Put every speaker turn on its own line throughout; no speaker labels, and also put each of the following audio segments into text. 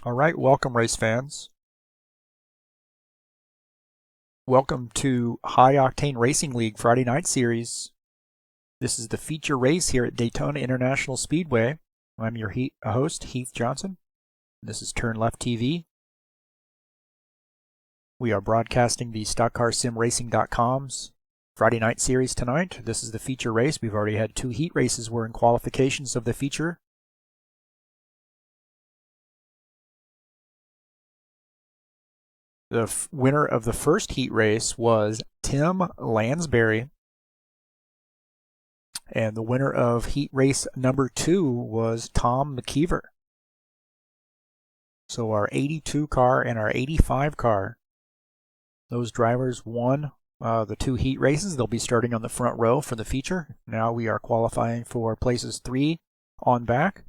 All right, welcome race fans. Welcome to High Octane Racing League Friday Night Series. This is the feature race here at Daytona International Speedway. I'm your host, Heath Johnson. This is Turn Left TV. We are broadcasting the StockCarSimRacing.com's Friday Night Series tonight. This is the feature race. We've already had 2 heat races. We're in qualifications of the feature. The winner of the first heat race was Tim Lansbury. And the winner of heat race number 2 was Tom McKeever. So our 82 car and our 85 car, those drivers won the 2 heat races. They'll be starting on the front row for the feature. Now we are qualifying for places 3 on back.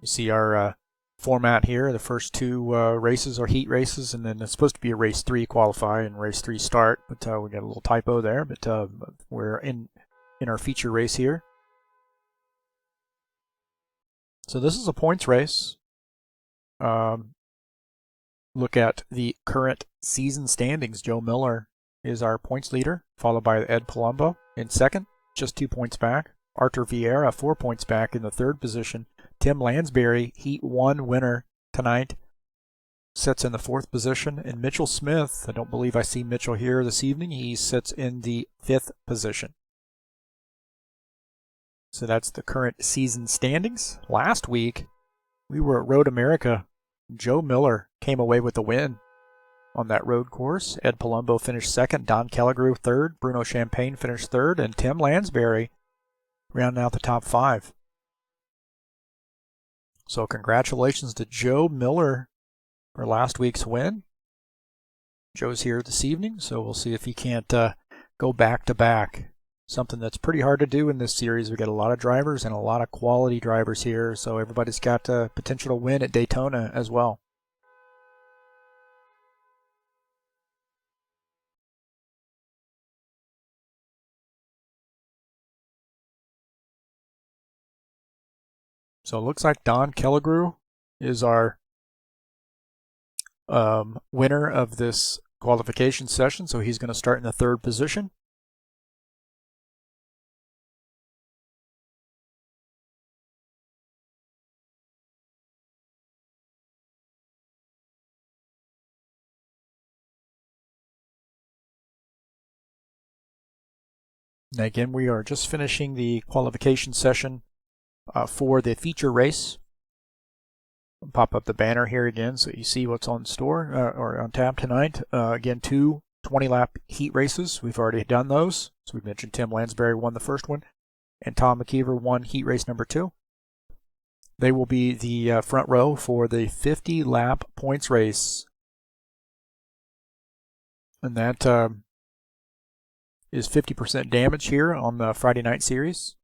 You see our format here. The first 2 races are heat races, and then it's supposed to be a race 3 qualify and race 3 start, but we got a little typo there. But we're in our feature race here. So this is a points race. Look at the current season standings. Joe Miller is our points leader, followed by Ed Palumbo in second, just 2 points back. Arthur Vieira, 4 points back in the third position. Tim Lansbury, Heat 1 winner tonight, sits in the 4th position. And Mitchell Smith, I don't believe I see Mitchell here this evening, he sits in the 5th position. So that's the current season standings. Last week, we were at Road America. Joe Miller came away with the win on that road course. Ed Palumbo finished 2nd, Don Kelligrew 3rd, Bruno Champagne finished 3rd, and Tim Lansbury rounding out the top 5. So congratulations to Joe Miller for last week's win. Joe's here this evening, so we'll see if he can't go back-to-back. Something that's pretty hard to do in this series. We've got a lot of drivers and a lot of quality drivers here, so everybody's got potential to win at Daytona as well. So it looks like Don Kelligrew is our winner of this qualification session, so he's going to start in the 3rd position. And again, we are just finishing the qualification session for the feature race. I'll pop up the banner here again so you see what's on store or on tap tonight. Again, 2 20-lap heat races. We've already done those. So we mentioned Tim Lansbury won the first one, and Tom McKeever won heat race number 2. They will be the front row for the 50-lap points race. And that is 50% damage here on the Friday night series.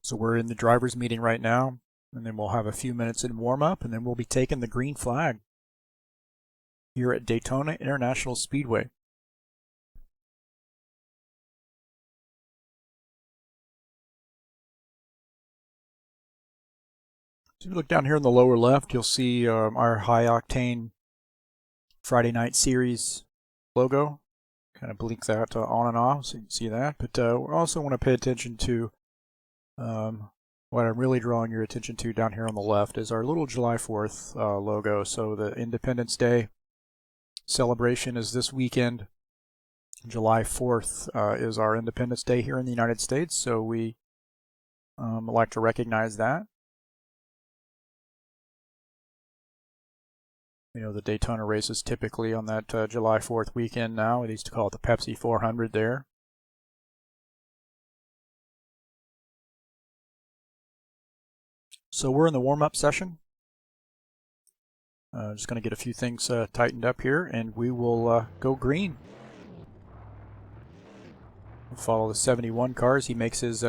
So we're in the drivers' meeting right now, and then we'll have a few minutes in warm-up, and then we'll be taking the green flag here at Daytona International Speedway. So if you look down here in the lower left, you'll see our High Octane Friday Night Series logo. kind of blink that on and off so you can see that. But we also want to pay attention to what I'm really drawing your attention to down here on the left is our little July 4th logo. So the Independence Day celebration is this weekend. July 4th is our Independence Day here in the United States, so we like to recognize that. You know, the Daytona races typically on that July 4th weekend now. We used to call it the Pepsi 400 there. So we're in the warm-up session. Just going to get a few things tightened up here, and we will go green. We'll follow the 71 car as he makes his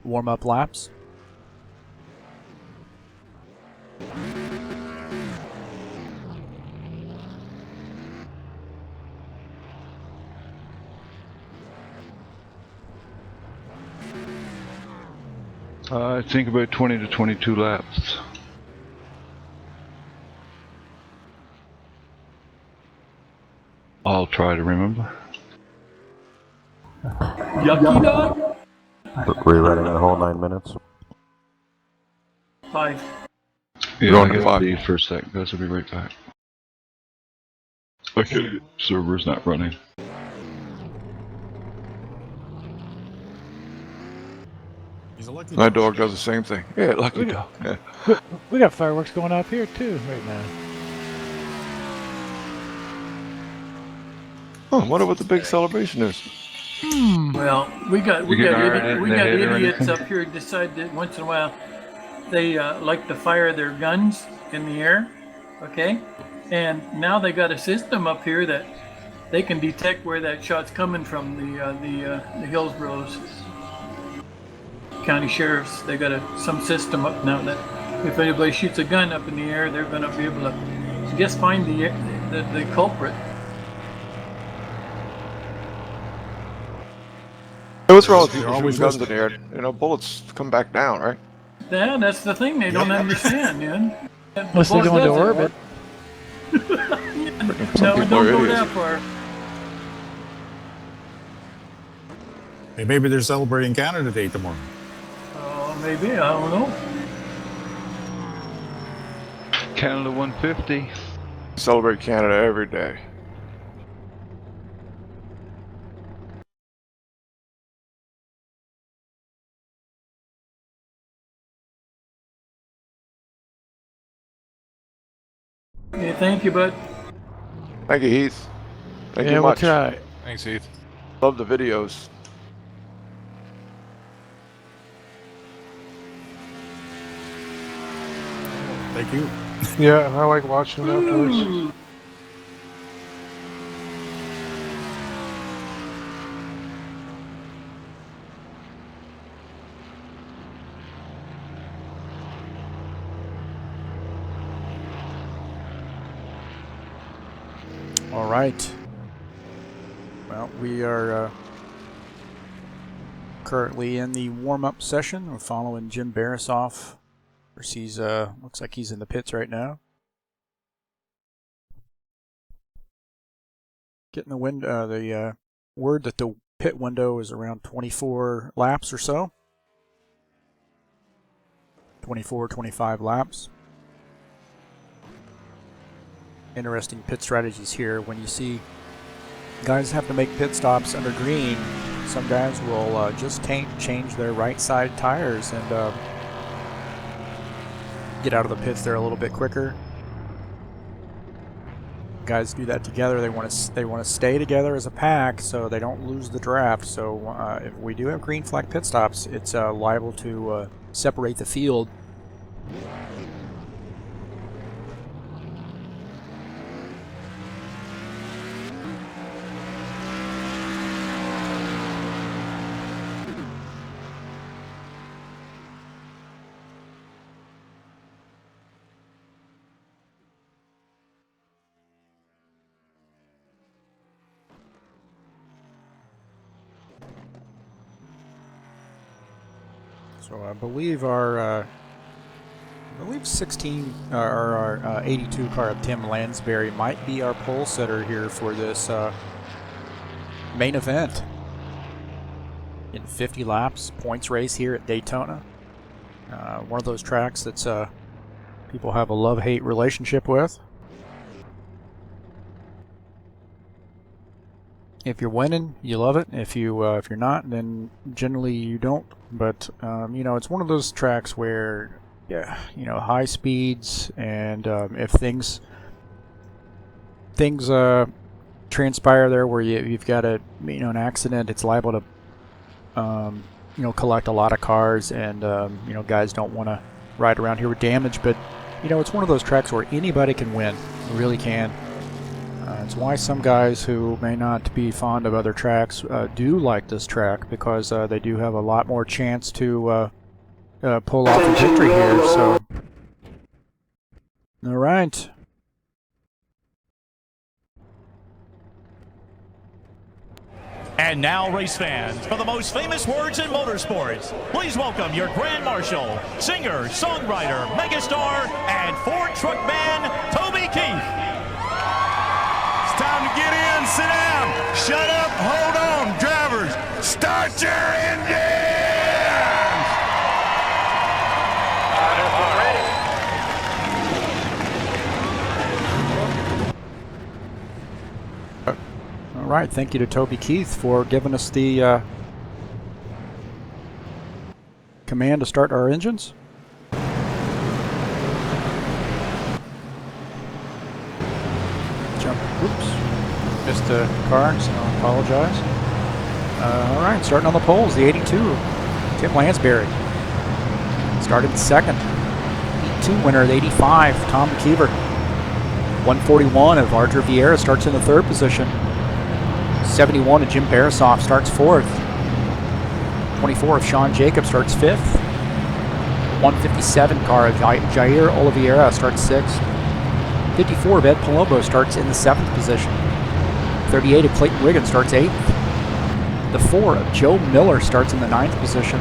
warm-up laps.
I think about 20 to 22 laps. I'll try to remember.
Yucky dog?
Rerunning the whole 9 minutes.
5.
Yeah,
Going
I
to
got
5.
leave for a sec, guys. I'll be right back. Okay, server's not running.
He's a lucky
My
dog.
dog does the same thing. Yeah, lucky dog. Yeah.
We got fireworks going off here too right now.
Oh, I wonder what the big celebration is.
Well, we got
You get iron in the head or
idiots
anything?
up here who decide that once in a while they like to fire their guns in the air, okay? And now they got a system up here that they can detect where that shot's coming from. The Hillsborough County Sheriffs, they got some system up now that if anybody shoots a gun up in the air, they're going to be able to just find the culprit.
Hey, what's wrong with people
They're
shooting
always
guns in
listening.
the air? You know, bullets come back down, right?
Yeah, that's the thing they don't understand, man.
Unless they go into orbit.
Some
No,
people
don't
are
go
idiots.
that far.
Hey, maybe they're celebrating Canada Day tomorrow.
Oh, maybe, I don't know.
Canada 150.
Celebrate Canada every day.
Okay, thank you, bud.
Thank you, Heath. Thank
Yeah,
you
we'll
much.
try.
Thanks, Heath.
Love the videos.
Thank you.
Yeah, I like watching that first.
Ooh.
All right. Well, we are currently in the warm-up session. We're following Jim Barris off. He's looks like he's in the pits right now. Getting the word that the pit window is around 24 laps or so. 24, 25 laps. Interesting pit strategies here. When you see guys have to make pit stops under green, some guys will just change their right side tires and get out of the pits there a little bit quicker. Guys do that together. They want to stay together as a pack so they don't lose the draft. So if we do have green flag pit stops, it's liable to separate the field. So I believe our 16 or our 82 car of Tim Lansbury might be our pole setter here for this main event in 50 laps, points race here at Daytona. One of those tracks that's people have a love-hate relationship with. If you're winning, you love it. If you're not, then generally you don't. But you know, it's one of those tracks where, yeah, you know, high speeds, and if things transpire there where you've got an accident, it's liable to you know, collect a lot of cars, and you know, guys don't want to ride around here with damage. But you know, it's one of those tracks where anybody can win, really can. It's why some guys who may not be fond of other tracks do like this track, because they do have a lot more chance to pull off a victory here. So, all right.
And now, race fans, for the most famous words in motorsports, please welcome your Grand Marshal, singer, songwriter, megastar, and Ford truck man, Toby Keith.
It's time to get in, sit down, shut up, hold on, drivers, start your engines!
All right, thank you to Toby Keith for giving us the command to start our engines. Oops, missed a car, so I apologize. All right, starting on the poles, the 82, Tim Lansbury. Started second. Heat 2 winner, the 85, Tom McKeever. 141 of Archer Vieira starts in the third position. 71 of Jim Barasoff starts fourth. 24 of Sean Jacobs starts fifth. 157 car of Jair Oliveira starts sixth. 54 of Ed Palumbo starts in the seventh position. 38 of Clayton Wiggins starts eighth. The 4 of Joe Miller starts in the ninth position.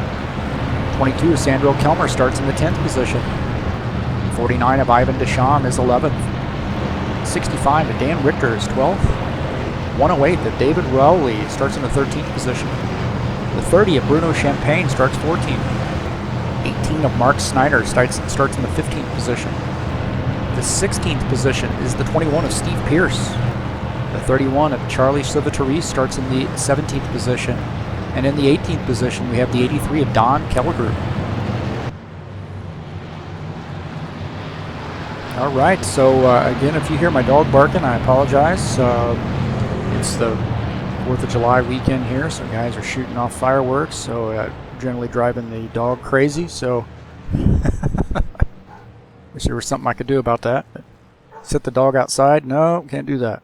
22 of Sandro Kelmer starts in the 10th position. 49 of Ivan Deschamps is 11th. 65 of Dan Richter is 12th. 108 of David Rowley starts in the 13th position. The 30 of Bruno Champagne starts 14th. 18 of Mark Snyder starts in the 15th position. The 16th position is the 21 of Steve Pierce. The 31 of Charlie Silvatore starts in the 17th position. And in the 18th position, we have the 83 of Don Kellegrew. All right, so again, if you hear my dog barking, I apologize. It's the 4th of July weekend here, so guys are shooting off fireworks, so generally driving the dog crazy, so wish there was something I could do about that. Sit the dog outside? No, can't do that.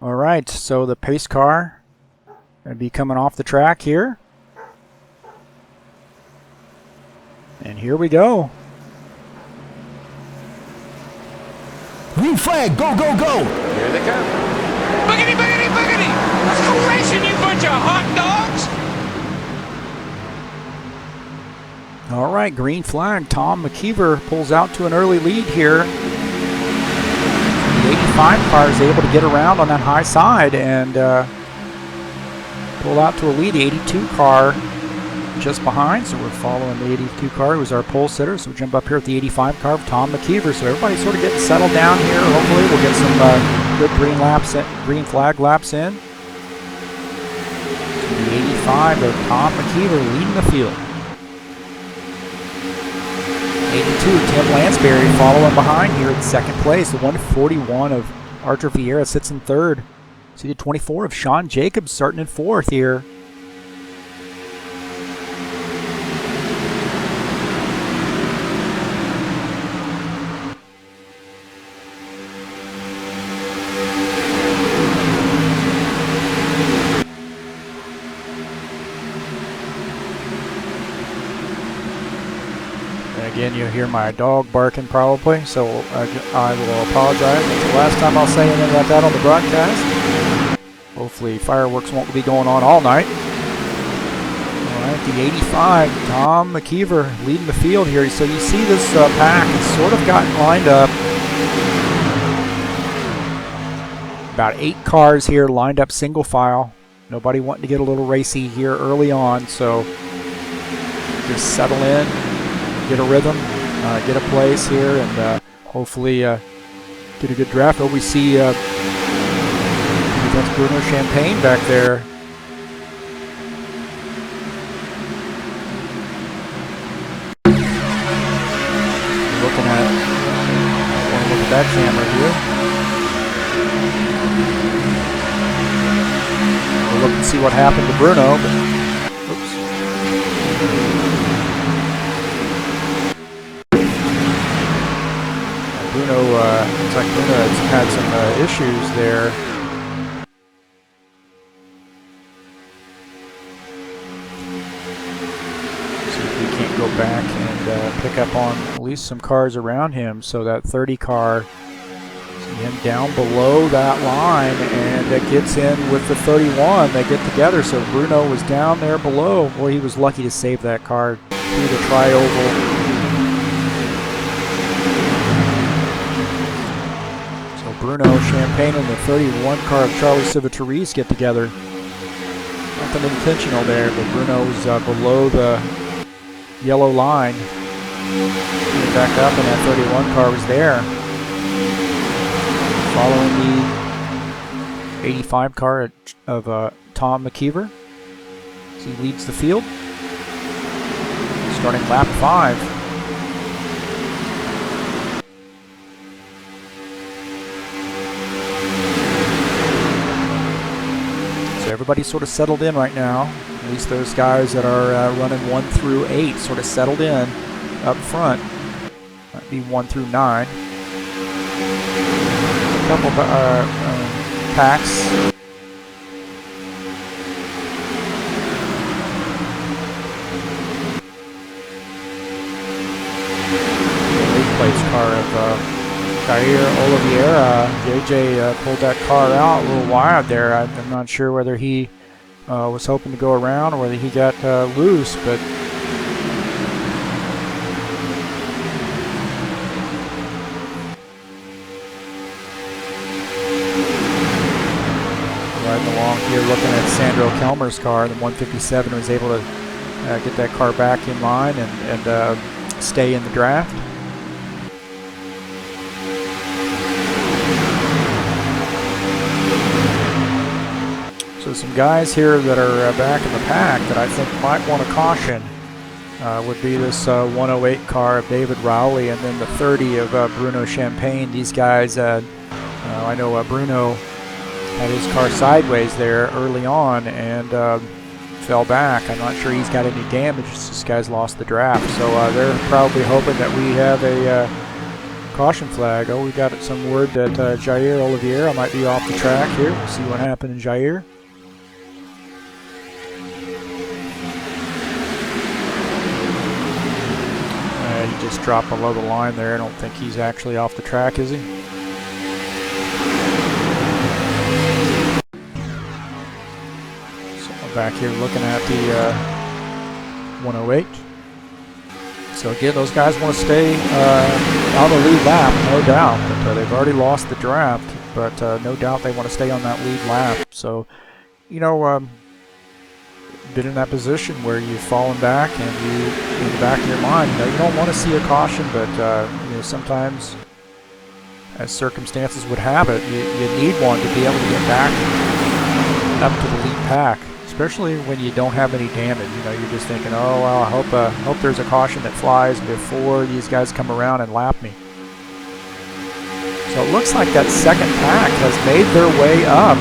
All right, so the pace car going to be coming off the track here. And here we go.
Green flag, go, go, go!
Here they come.
Boogity, boogity, boogity! Let's go racing, you bunch of hot dogs!
All right, green flag. Tom McKeever pulls out to an early lead here. The 85 car is able to get around on that high side and pull out to a lead. The 82 car just behind, so we're following the 82 car, who was our pole sitter. So we jump up here at the 85 car of Tom McKeever. So everybody's sort of getting settled down here. Hopefully we'll get some good green flag laps in. The 85 of Tom McKeever leading the field. 82 Tim Lansbury following behind here in second place. The 141 of Archer Vieira sits in third. See the 24 of Sean Jacobs starting in fourth here. Again, you'll hear my dog barking probably, so I will apologize. It's the last time I'll say anything like that on the broadcast. Hopefully fireworks won't be going on all night. All right, the 85, Tom McKeever leading the field here. So you see this pack has sort of gotten lined up. About 8 cars here lined up single file. Nobody wanting to get a little racy here early on, so just settle in, get a rhythm, get a place here, and hopefully get a good draft. Oh, we see that's Bruno Champagne back there. Looking at, I want to look at that camera here. We'll look and see what happened to Bruno. But, oops. Bruno, looks like Bruno has had some issues there. See if we can't go back and pick up on at least some cars around him. So that 30 car, see him down below that line, and it gets in with the 31. They get together. So Bruno was down there below. Boy, he was lucky to save that car through the tri-oval. Bruno Champagne and the 31 car of Charlie Civitarese get together. Nothing intentional there, but Bruno's below the yellow line. He backed up, and that 31 car was there. Following the 85 car of Tom McKeever as he leads the field. Starting lap 5. Everybody's sort of settled in right now. At least those guys that are running 1 through 8 sort of settled in up front. Might be 1 through 9. A couple packs. The 8th place car of Jair Oliveira. JJ pulled that car out a little wide there. I'm not sure whether he was hoping to go around or whether he got loose, but riding along here looking at Sandro Kelmer's car. The 157 was able to get that car back in line and stay in the draft. So some guys here that are back in the pack that I think might want to caution would be this 108 car of David Rowley and then the 30 of Bruno Champagne. These guys, I know Bruno had his car sideways there early on and fell back. I'm not sure he's got any damage. This guy's lost the draft. So they're probably hoping that we have a caution flag. Oh, we got some word that Jair Oliveira might be off the track here. We'll see what happened in Jair. He just dropped below the line there. I don't think he's actually off the track, is he? So back here looking at the 108. So again, those guys want to stay on the lead lap, no doubt. But they've already lost the draft, but no doubt they want to stay on that lead lap. So, you know, been in that position where you've fallen back and you, in the back of your mind, you know, you don't want to see a caution, but you know, sometimes, as circumstances would have it, you need one to be able to get back up to the lead pack, especially when you don't have any damage. You know, you're just thinking, oh well, I hope there's a caution that flies before these guys come around and lap me. So it looks like that second pack has made their way up.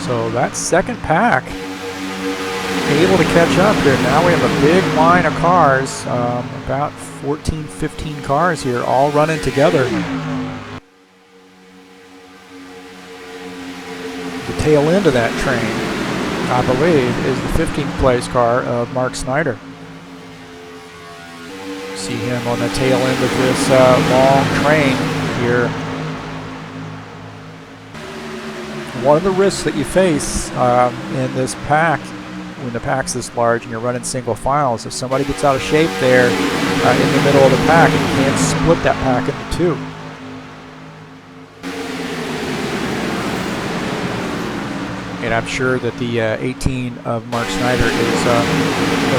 So that second pack able to catch up here. Now we have a big line of cars, about 14, 15 cars here, all running together. The tail end of that train, I believe, is the 15th place car of Mark Snyder. See him on the tail end of this long train here. One of the risks that you face in this pack, when the pack's this large and you're running single file, is if somebody gets out of shape there in the middle of the pack, and you can't split that pack into two. And I'm sure that the 18 of Mark Snyder is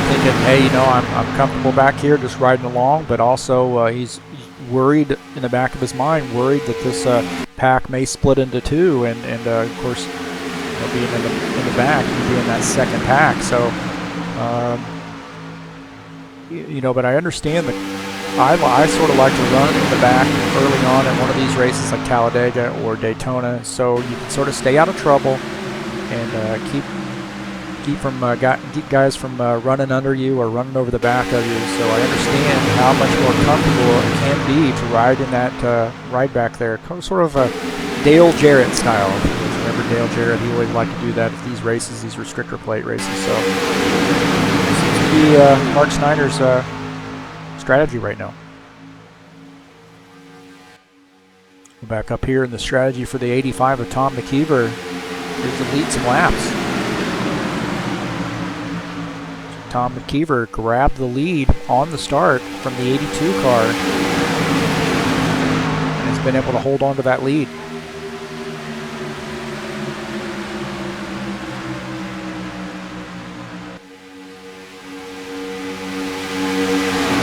thinking, hey, I'm comfortable back here just riding along, but also he's worried in the back of his mind, worried that this pack may split into two, and of course, being in the back, he'd be in that second pack. So, but I understand that I sort of like to run in the back early on in one of these races like Talladega or Daytona, so you can sort of stay out of trouble and keep guys from running under you or running over the back of you. So I understand how much more comfortable it can be to ride in that ride back there, sort of a Dale Jarrett style. If you remember Dale Jarrett, he always liked to do that at these races, these restrictor plate races. So it seems to be Mark Snyder's strategy right now. We're back up here in the strategy for the 85 of Tom McKeever. Here's the lead some laps. Tom McKeever grabbed the lead on the start from the 82 car and has been able to hold on to that lead.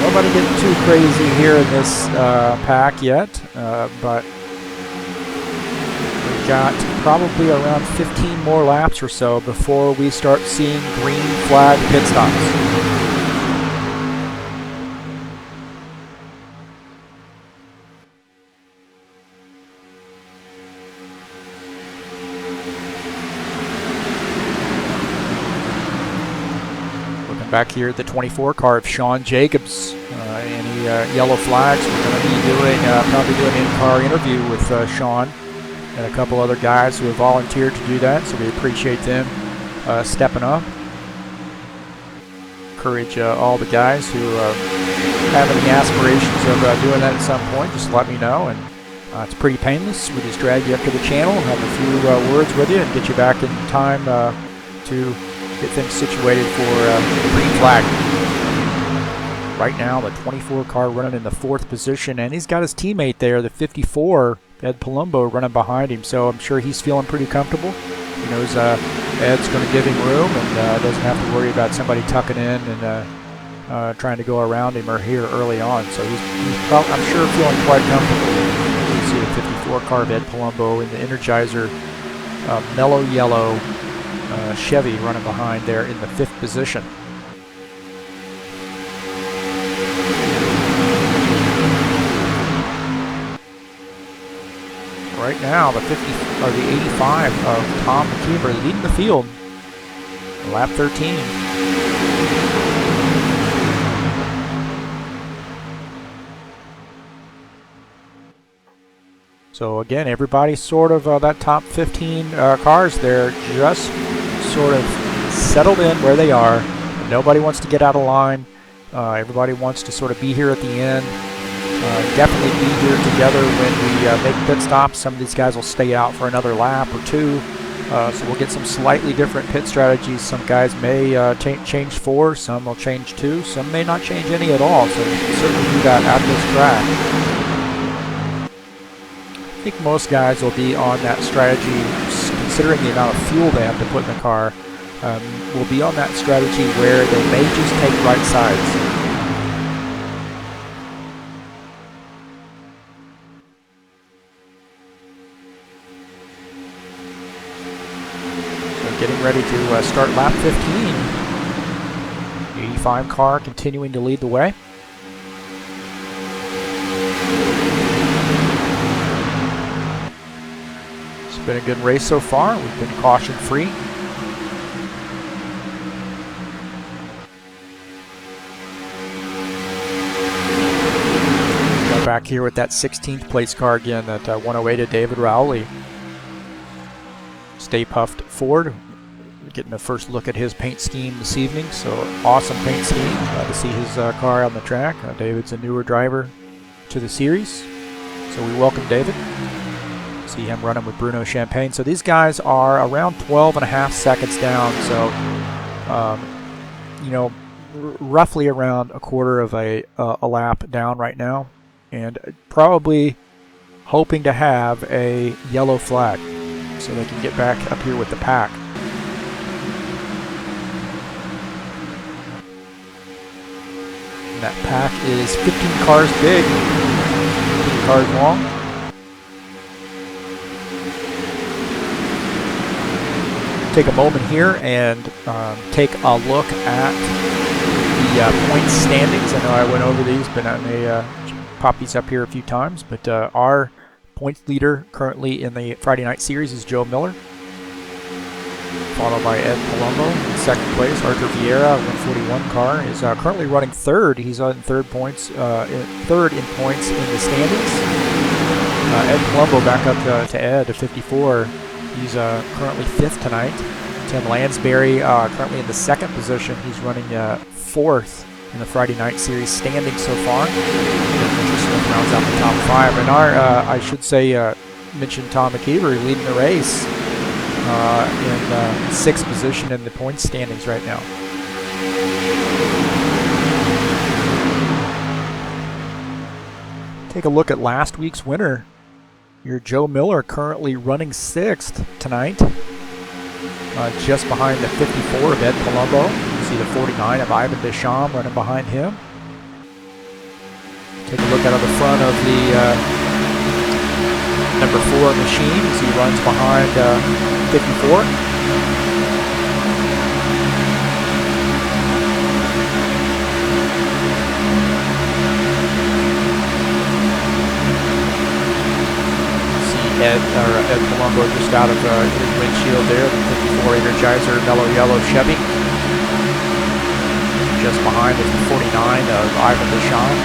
Nobody getting too crazy here in this pack yet, but we've got probably around 15 more laps or so before we start seeing green flag pit stops. Looking back here at the 24 car of Sean Jacobs. Any yellow flags, we're going to be doing probably doing an in-car interview with Sean and a couple other guys who have volunteered to do that, so we appreciate them stepping up. Encourage all the guys who have any aspirations of doing that at some point, just let me know. And it's pretty painless. We just drag you up to the channel, have a few words with you, and get you back in time to get things situated for the green flag. Right now, the 24 car running in the 4th position, and he's got his teammate there, the 54, Ed Palumbo, running behind him, so I'm sure he's feeling pretty comfortable. He knows Ed's going to give him room and doesn't have to worry about somebody tucking in and trying to go around him or here early on, so he's probably, I'm sure, feeling quite comfortable. You see the 54 car of Ed Palumbo in the Energizer mellow yellow Chevy running behind there in the 5th position. Right now, the 85 of Tom McKeever leading the field, lap 13. So again, everybody sort of that top 15 cars there just sort of settled in where they are. Nobody wants to get out of line. Everybody wants to sort of be here at the end. Definitely be here together when we make pit stops. Some of these guys will stay out for another lap or two, so we'll get some slightly different pit strategies. Some guys may change 4, some will change 2, some may not change any at all, so you can certainly do that at this track. I think most guys will be on that strategy, considering the amount of fuel they have to put in the car, will be on that strategy where they may just take right sides. Getting ready to start lap 15. 85 car continuing to lead the way. It's been a good race so far. We've been caution free. Go back here with that 16th place car again, that 108 of David Rowley. Stay Puffed Ford. Getting a first look at his paint scheme this evening, so awesome paint scheme. Glad to see his car on the track. David's a newer driver to the series, so we welcome David. See him running with Bruno Champagne. So these guys are around 12.5 seconds down, so roughly around a quarter of a lap down right now, and probably hoping to have a yellow flag so they can get back up here with the pack. And that pack is 15 cars big, 15 cars long. Take a moment here and take a look at the point standings. I know I went over these, but I may pop these up here a few times. But our points leader currently in the Friday night series is Joe Miller, followed by Ed Palumbo in second place. Arthur Vieira, 141 car, is currently running third. He's on third in points in the standings. Ed Palumbo back up to Ed at 54. He's currently fifth tonight. Tim Lansbury currently in the second position. He's running fourth in the Friday night series standing so far. Just rounds out the top five. And I should say, mention Tom McKeever leading the race in sixth position in the points standings right now. Take a look at last week's winner. Your Joe Miller currently running sixth tonight, just behind the 54 of Ed Palumbo. You see the 49 of Ivan Deschamps running behind him. Take a look out of the front of the number 4 machine as he runs behind 54. Ed Palumbo just out of his windshield there, the 54 Energizer Mellow Yellow Chevy. Just behind is the 49 of Ivan Deschamps.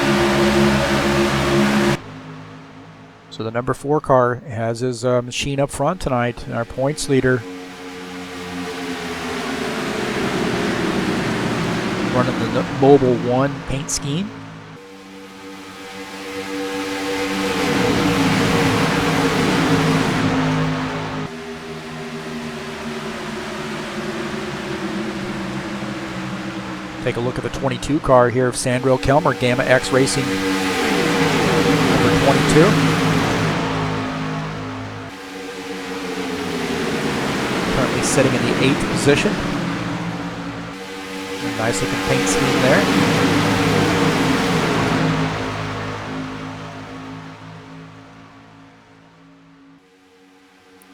So the number 4 car has his machine up front tonight, and our points leader running the Mobile 1 paint scheme. Take a look at the 22 car here of Sandro Kelmer, Gamma X Racing, number 22. Currently sitting in the 8th position. A nice looking paint scheme there.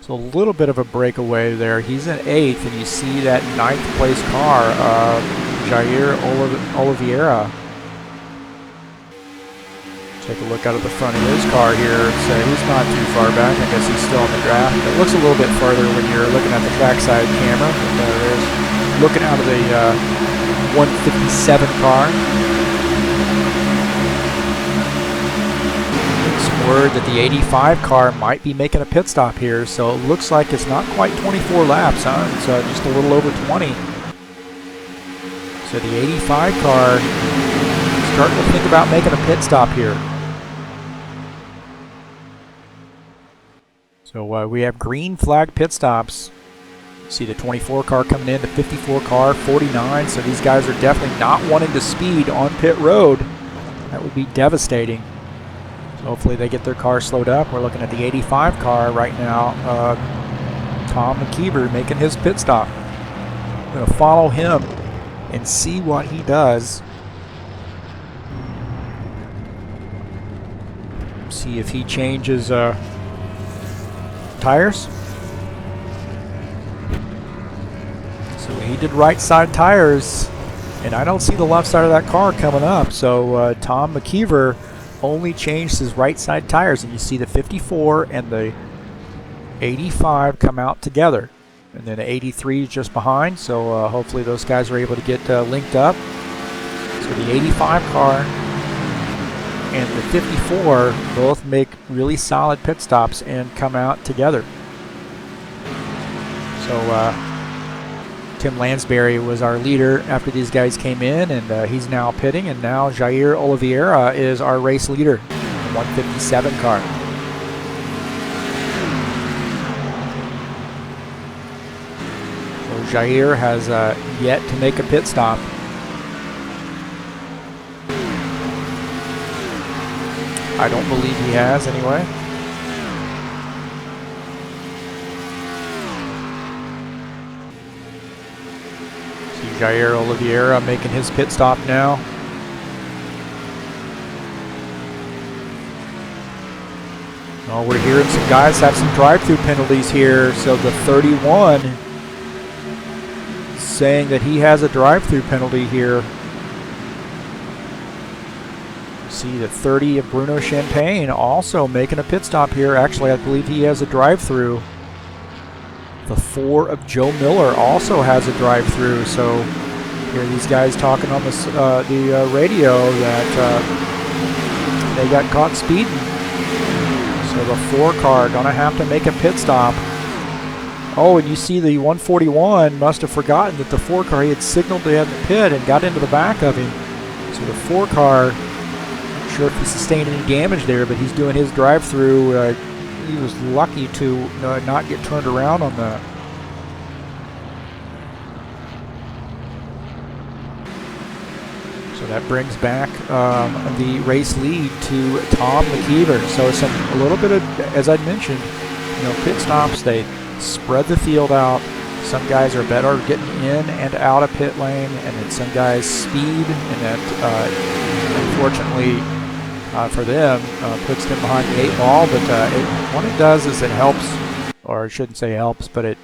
So a little bit of a breakaway there. He's in 8th, and you see that 9th place car, Jair Oliveira. Take a look out of the front of his car here. So he's not too far back. I guess he's still on the draft. It looks a little bit farther when you're looking at the trackside camera. But there's looking out of the 157 car. Some word that the 85 car might be making a pit stop here. So it looks like it's not quite 24 laps, huh? It's just a little over 20. So the 85 car is starting to think about making a pit stop here. So we have green flag pit stops. See the 24 car coming in, the 54 car, 49. So these guys are definitely not wanting to speed on pit road. That would be devastating. So hopefully they get their car slowed up. We're looking at the 85 car right now. Tom McKeever making his pit stop. I'm going to follow him and see what he does. See if he changes tires. So he did right side tires, and I don't see the left side of that car coming up. So Tom McKeever only changed his right side tires, and you see the 54 and the 85 come out together. And then the 83 is just behind, so hopefully those guys are able to get linked up. So the 85 car and the 54 both make really solid pit stops and come out together. So Tim Lansbury was our leader after these guys came in, and he's now pitting, and now Jair Oliveira is our race leader, the 157 car. Jair has yet to make a pit stop. I don't believe he has anyway. See Jair Oliveira making his pit stop now. Oh, we're hearing some guys have some drive-through penalties here. So the 31 saying that he has a drive-through penalty here. See the 30 of Bruno Champagne also making a pit stop here. Actually, I believe he has a drive-through. The 4 of Joe Miller also has a drive-through. So here these guys talking on the radio that they got caught speeding. So the 4 car gonna have to make a pit stop. Oh, and you see the 141 must have forgotten that the 4 car, he had signaled to the pit and got into the back of him. So the 4 car, not sure if he sustained any damage there, but he's doing his drive-through. He was lucky to not get turned around on that. So that brings back the race lead to Tom McKeever. So it's a little bit of, as I mentioned, pit stops, they spread the field out. Some guys are better getting in and out of pit lane, and then some guys speed, and that unfortunately for them puts them behind the 8 ball. But what it does is it helps, or I shouldn't say helps, but it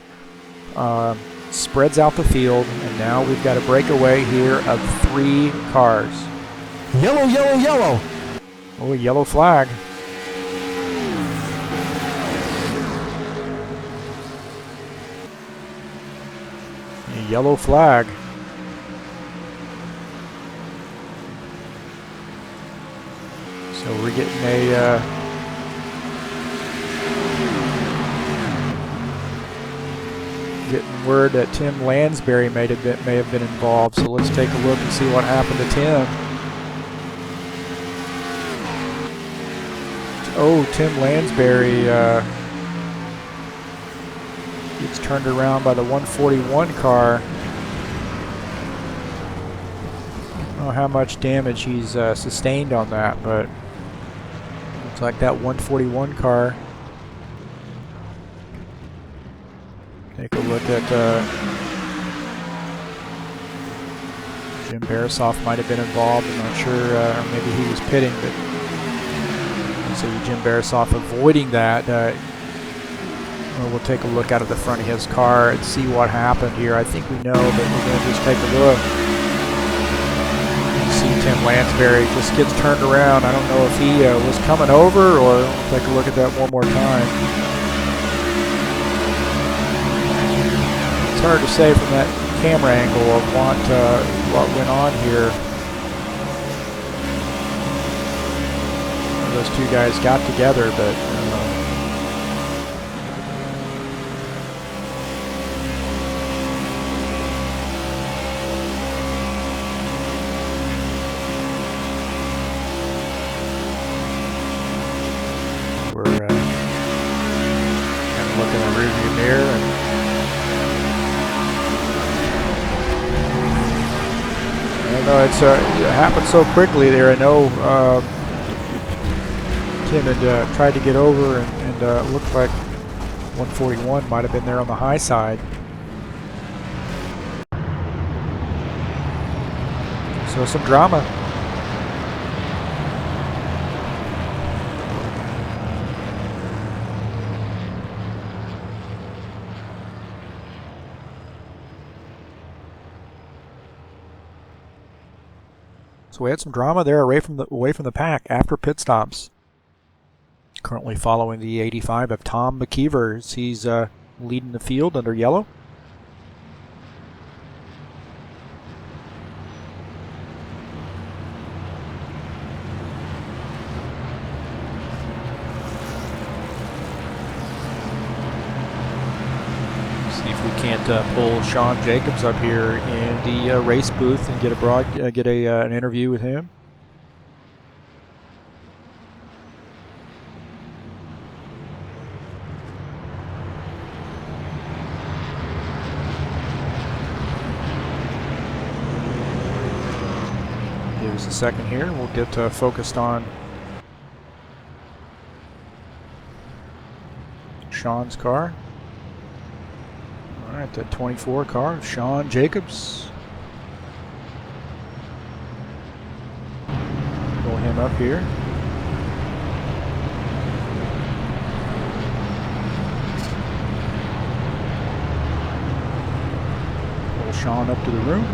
spreads out the field, and now we've got a breakaway here of 3 cars.
Yellow, yellow, yellow.
Oh, a yellow flag. A yellow flag. So we're getting a getting word that Tim Lansbury may have been involved. So let's take a look and see what happened to Tim. Oh, Tim Lansbury gets turned around by the 141 car. I don't know how much damage he's sustained on that, but looks like that 141 car. Take a look at Jim Barasoff might have been involved. I'm not sure, or maybe he was pitting, but you see Jim Barasoff avoiding that. We'll take a look out of the front of his car and see what happened here. I think we know, but we're going to just take a look. You see Tim Lansbury just gets turned around. I don't know if he was coming over, or we'll take a look at that one more time. It's hard to say from that camera angle of what went on here. Those 2 guys got together, but we're kind of looking in the rearview mirror. And I know it happened so quickly there. I know Tim had tried to get over, and it looked like 141 might have been there on the high side. So some drama. So we had some drama there away from the pack after pit stops. Currently following the 85 of Tom McKeever. He's leading the field under yellow. See if we can't pull Sean Jacobs up here in the race booth and get an interview with him. Give us a second here, and we'll get focused on Sean's car. All right, the 24 car, Sean Jacobs. Pull him up here. Sean up to the room.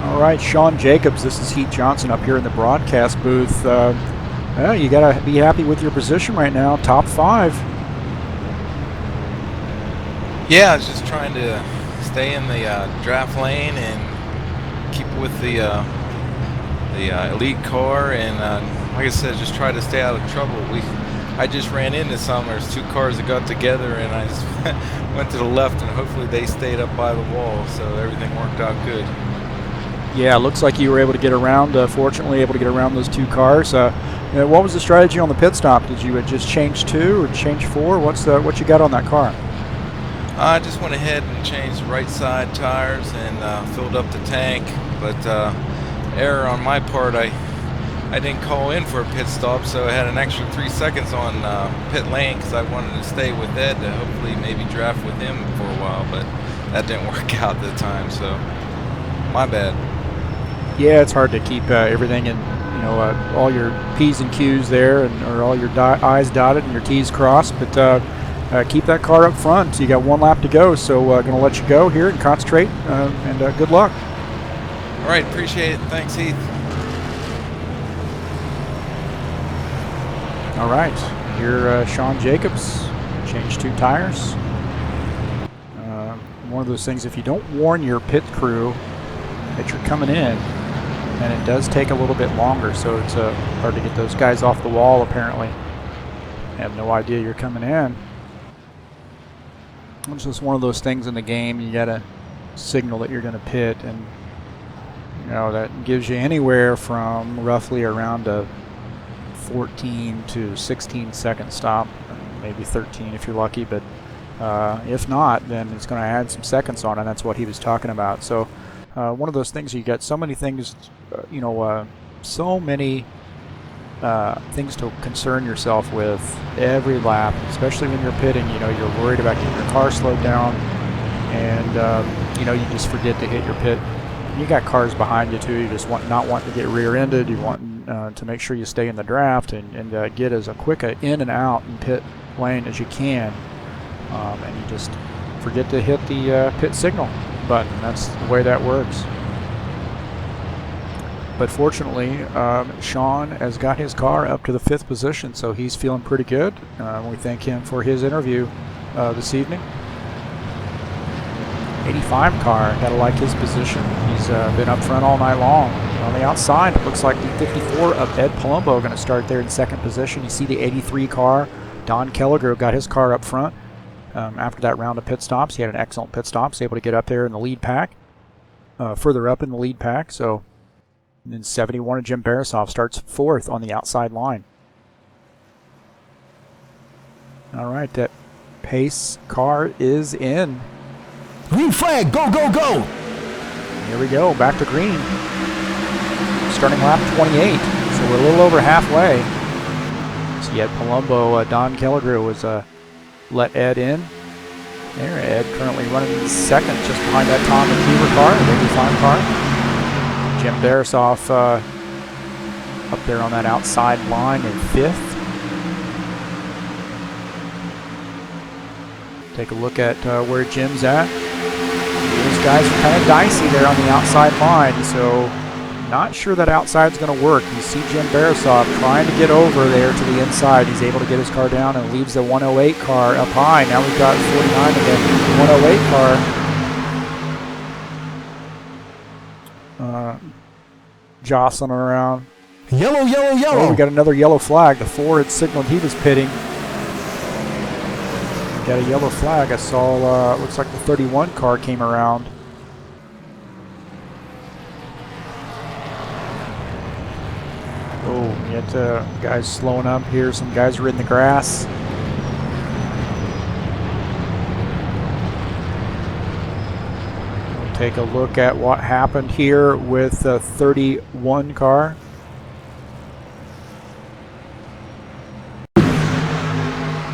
All right, Sean Jacobs, this is Heath Johnson up here in the broadcast booth. Well, you got to be happy with your position right now, top 5.
Yeah, I was just trying to stay in the draft lane and keep with the elite car, and like I said, just try to stay out of trouble. I just ran into some. There's 2 cars that got together, and I just went to the left, and hopefully they stayed up by the wall, so everything worked out good.
Yeah, looks like you were able to get around, fortunately able to get around those 2 cars. What was the strategy on the pit stop? Did you just change 2 or change 4? What you got on that car?
I just went ahead and changed right side tires and filled up the tank, but error on my part, I didn't call in for a pit stop, so I had an extra 3 seconds on pit lane because I wanted to stay with Ed to hopefully maybe draft with him for a while, but that didn't work out at the time, so my bad.
Yeah, it's hard to keep everything in, all your P's and Q's there, or all your I's dotted and your T's crossed, but keep that car up front. You got 1 lap to go, so going to let you go here and concentrate, and good luck.
All right, appreciate it. Thanks, Heath.
All right, here Sean Jacobs, changed 2 tires. One of those things, if you don't warn your pit crew that you're coming in, and it does take a little bit longer, so it's hard to get those guys off the wall apparently. Have no idea you're coming in. It's just one of those things in the game, you gotta signal that you're gonna pit, and that gives you anywhere from roughly around a 14 to 16 second stop, maybe 13 if you're lucky, but if not, then it's going to add some seconds on, and that's what he was talking about. So one of those things, you got so many things, so many things to concern yourself with every lap, especially when you're pitting. You're worried about getting your car slowed down, and you just forget to hit your pit. You got cars behind you too. You just not want to get rear-ended. You want to make sure you stay in the draft and get as a quick in and out in pit lane as you can, and you just forget to hit the pit signal button. That's the way that works. But fortunately, Sean has got his car up to the 5th position, so he's feeling pretty good. We thank him for his interview this evening. 85 car, gotta like his position. He's been up front all night long. On the outside, it looks like the 54 of Ed Palumbo going to start there in 2nd position. You see the 83 car. Don Kellegrove got his car up front. After that round of pit stops, he had an excellent pit stop. He's able to get up there in the lead pack, further up in the lead pack. So, and then 71 of Jim Barasoff starts 4th on the outside line. All right, that pace car is in.
Green flag, go, go, go!
Here we go, back to green. Starting lap 28, so we're a little over halfway. So you had Palumbo, Don Kellegrove was let Ed in. There, Ed currently running 2nd, just behind that Tom McKeever car, the 85 car. Jim Barasoff up there on that outside line in 5th. Take a look at where Jim's at. Those guys are kind of dicey there on the outside line, so not sure that outside's going to work. You see Jim Barasoff trying to get over there to the inside. He's able to get his car down and leaves the 108 car up high. Now we've got 49 of the 108 car jostling around.
Yellow, yellow, yellow.
Oh, we got another yellow flag. The 4 had signaled he was pitting. Got a yellow flag. I saw, looks like the 31 car came around. Oh, you got guys slowing up here. Some guys are in the grass. We'll take a look at what happened here with the 31 car.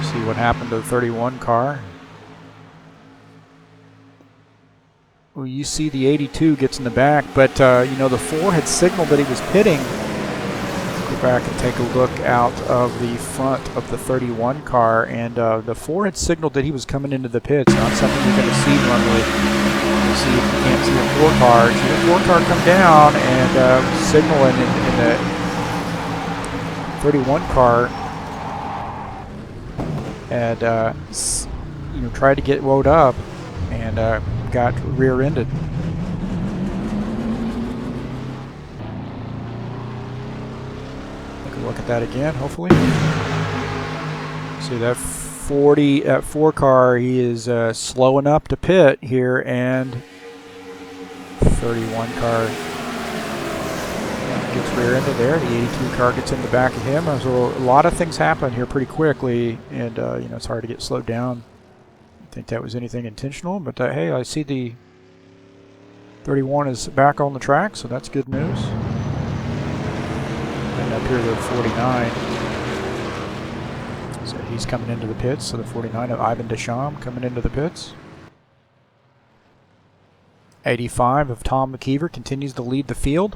See what happened to the 31 car. Well, you see the 82 gets in the back, but the 4 had signaled that he was pitting. go back and take a look out of the front of the 31 car, and the 4 had signaled that he was coming into the pits. Not something you're going to see normally. You see, if you can't see the 4 car, see the 4 car come down and signaling in the 31 car, and tried to get woed up and got rear-ended. Look at that again, hopefully. See that 4 car, he is slowing up to pit here, and 31 car gets rear-ended there. The 82 car gets in the back of him. So a lot of things happen here pretty quickly, and it's hard to get slowed down. I think that was anything intentional, but hey, I see the 31 is back on the track, so that's good news. And up here, the 49. So he's coming into the pits. So the 49 of Ivan Deschamps coming into the pits. 85 of Tom McKeever continues to lead the field.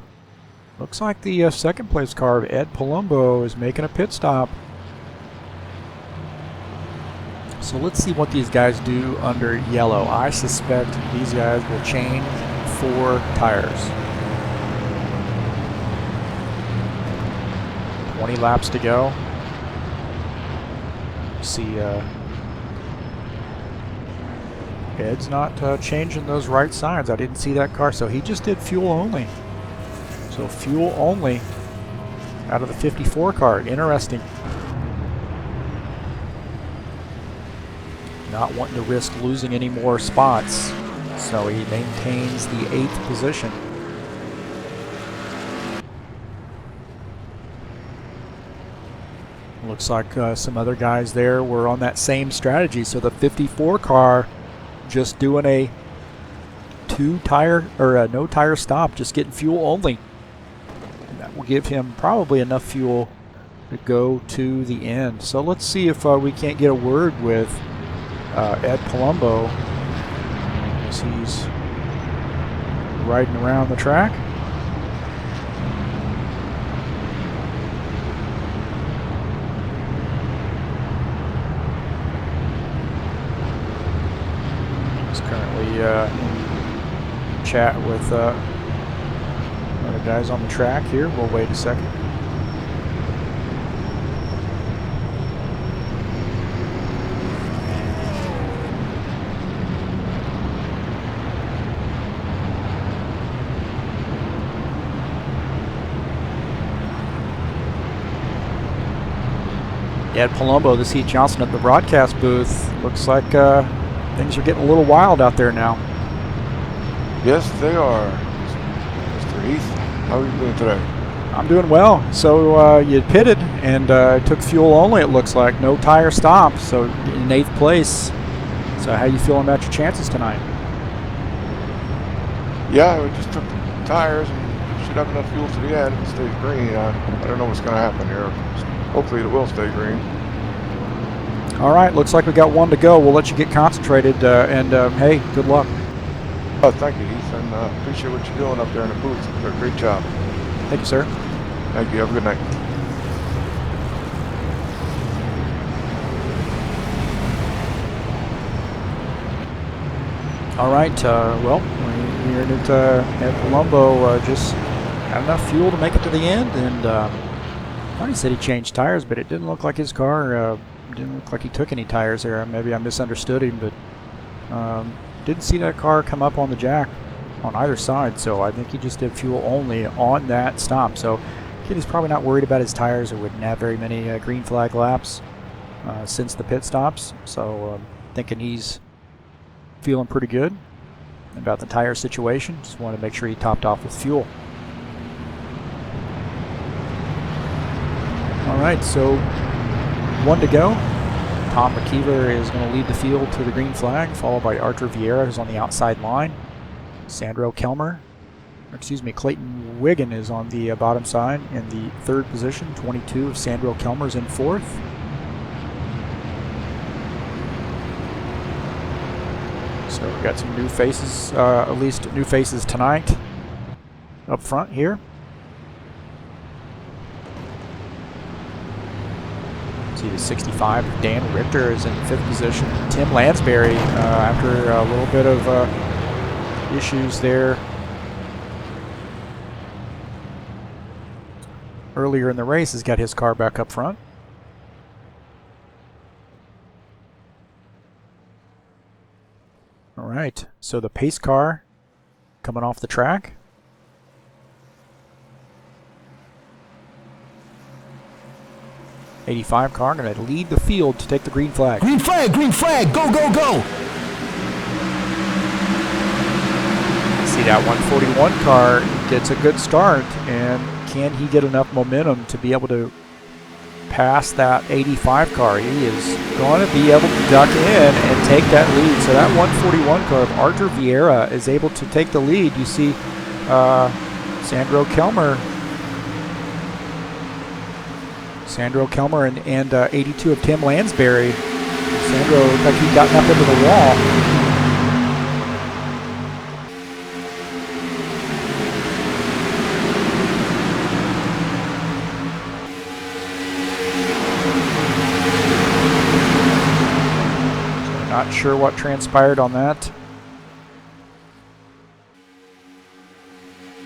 Looks like the second place car of Ed Palumbo is making a pit stop. So let's see what these guys do under yellow. I suspect these guys will change 4 tires. 20 laps to go. See, Ed's not changing those right sides. I didn't see that car, so he just did fuel only. So fuel only out of the 54 car. Interesting. Not wanting to risk losing any more spots, so he maintains the 8th position. Looks like some other guys there were on that same strategy. So the 54 car just doing a 2 tire or a no tire stop, just getting fuel only. And that will give him probably enough fuel to go to the end. So let's see if we can't get a word with Ed Palumbo as he's riding around the track. Chat with other guys on the track here. We'll wait a second. Ed Palumbo, this is Heath Johnson at the broadcast booth. Looks like things are getting a little wild out there now.
Yes, they are. Mr. Heath, how are you doing today?
I'm doing well. So you pitted and took fuel only, it looks like. No tire stop, so in 8th place. So how you feeling about your chances tonight?
Yeah, we just took tires and should have enough fuel to the end if it stays green. I don't know what's going to happen here. Hopefully it will stay green.
All right, looks like we got 1 to go. We'll let you get concentrated, and hey, good luck.
Oh, thank you, Heath, and appreciate what you're doing up there in the booth. You did a great job.
Thank you, sir.
Thank you. Have a good night.
All right, well, we heard it at Palumbo just had enough fuel to make it to the end, and I thought he said he changed tires, but it didn't look like his car, didn't look like he took any tires there. Maybe I misunderstood him, but didn't see that car come up on the jack on either side, so I think he just did fuel only on that stop. So kid is probably not worried about his tires or wouldn't have very many green flag laps since the pit stops. So thinking he's feeling pretty good about the tire situation. Just want to make sure he topped off with fuel. All right, so 1 to go. Tom McKeever is going to lead the field to the green flag, followed by Archer Vieira, who's on the outside line. Clayton Wiggin is on the bottom side in the 3rd position. 22 of Sandro Kelmer's in 4th. So we've got some new faces, at least new faces tonight up front here. See the 65. Dan Richter is in 5th position. Tim Lansbury, after a little bit of issues there earlier in the race, has got his car back up front. All right, so the pace car coming off the track. '85 car going to lead the field to take the green flag.
Green flag, go, go, go.
See that 141 car gets a good start, and can he get enough momentum to be able to pass that 85 car? He is going to be able to duck in and take that lead. So that 141 car of Arthur Vieira is able to take the lead. You see Sandro Kelmer and 82 of Tim Lansbury. Sandro looked like he'd gotten up into the wall. Not sure what transpired on that.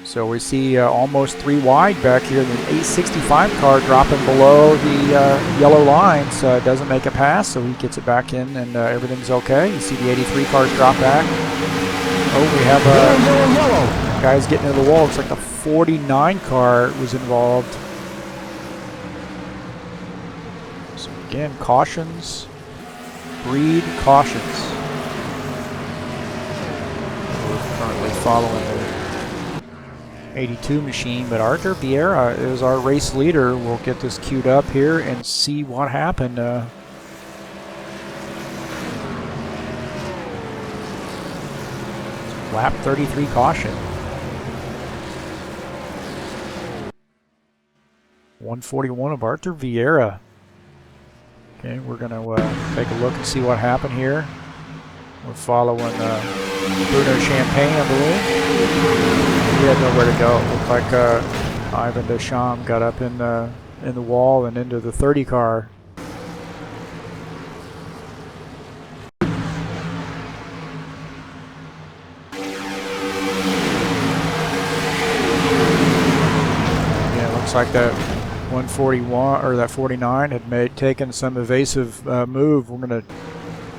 So we see almost 3 wide back here. The 865 car dropping below the yellow line, so it doesn't make a pass, so he gets it back in and everything's okay. You see the 83 cars drop back. Oh, we have guys getting into the wall. Looks like the 49 car was involved. So again, cautions. Breed cautions. We're currently following the 82 machine, but Arthur Vieira is our race leader. We'll get this queued up here and see what happened. Lap 33 caution. 141 of Arthur Vieira. Okay, we're going to take a look and see what happened here. We're following Bruno Champagne, I believe. He had nowhere to go. It looked like Ivan Deschamps got up in the wall and into the 30 car. Yeah, it looks like that 141 or that 49 had taken some evasive move. We're going to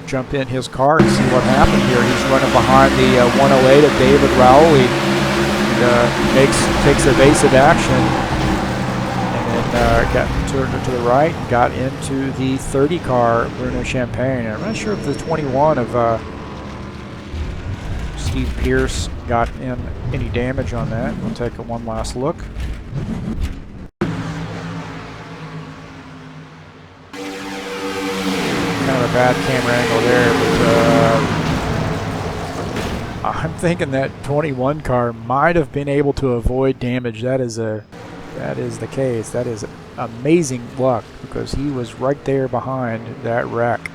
jump in his car and see what happened here. He's running behind the 108 of David Rowley. Takes evasive action, and then got turned to the right and got into the 30 car Bruno Champagne. I'm not sure if the 21 of Steve Pierce got in any damage on that. We'll take one last look. Kind of a bad camera angle there, but I'm thinking that 21 car might have been able to avoid damage. That is the case. That is amazing luck, because he was right there behind that wreck.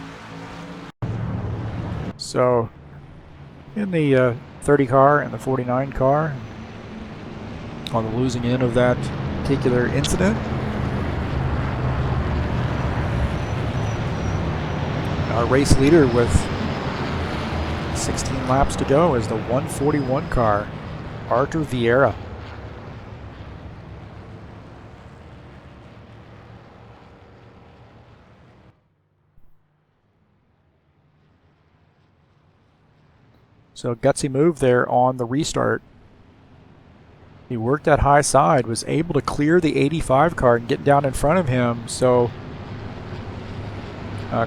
So in the 30 car and the 49 car on the losing end of that particular incident. Our race leader with 16 laps to go is the 141 car, Arthur Vieira. So gutsy move there on the restart. He worked that high side, was able to clear the 85 car and get down in front of him. So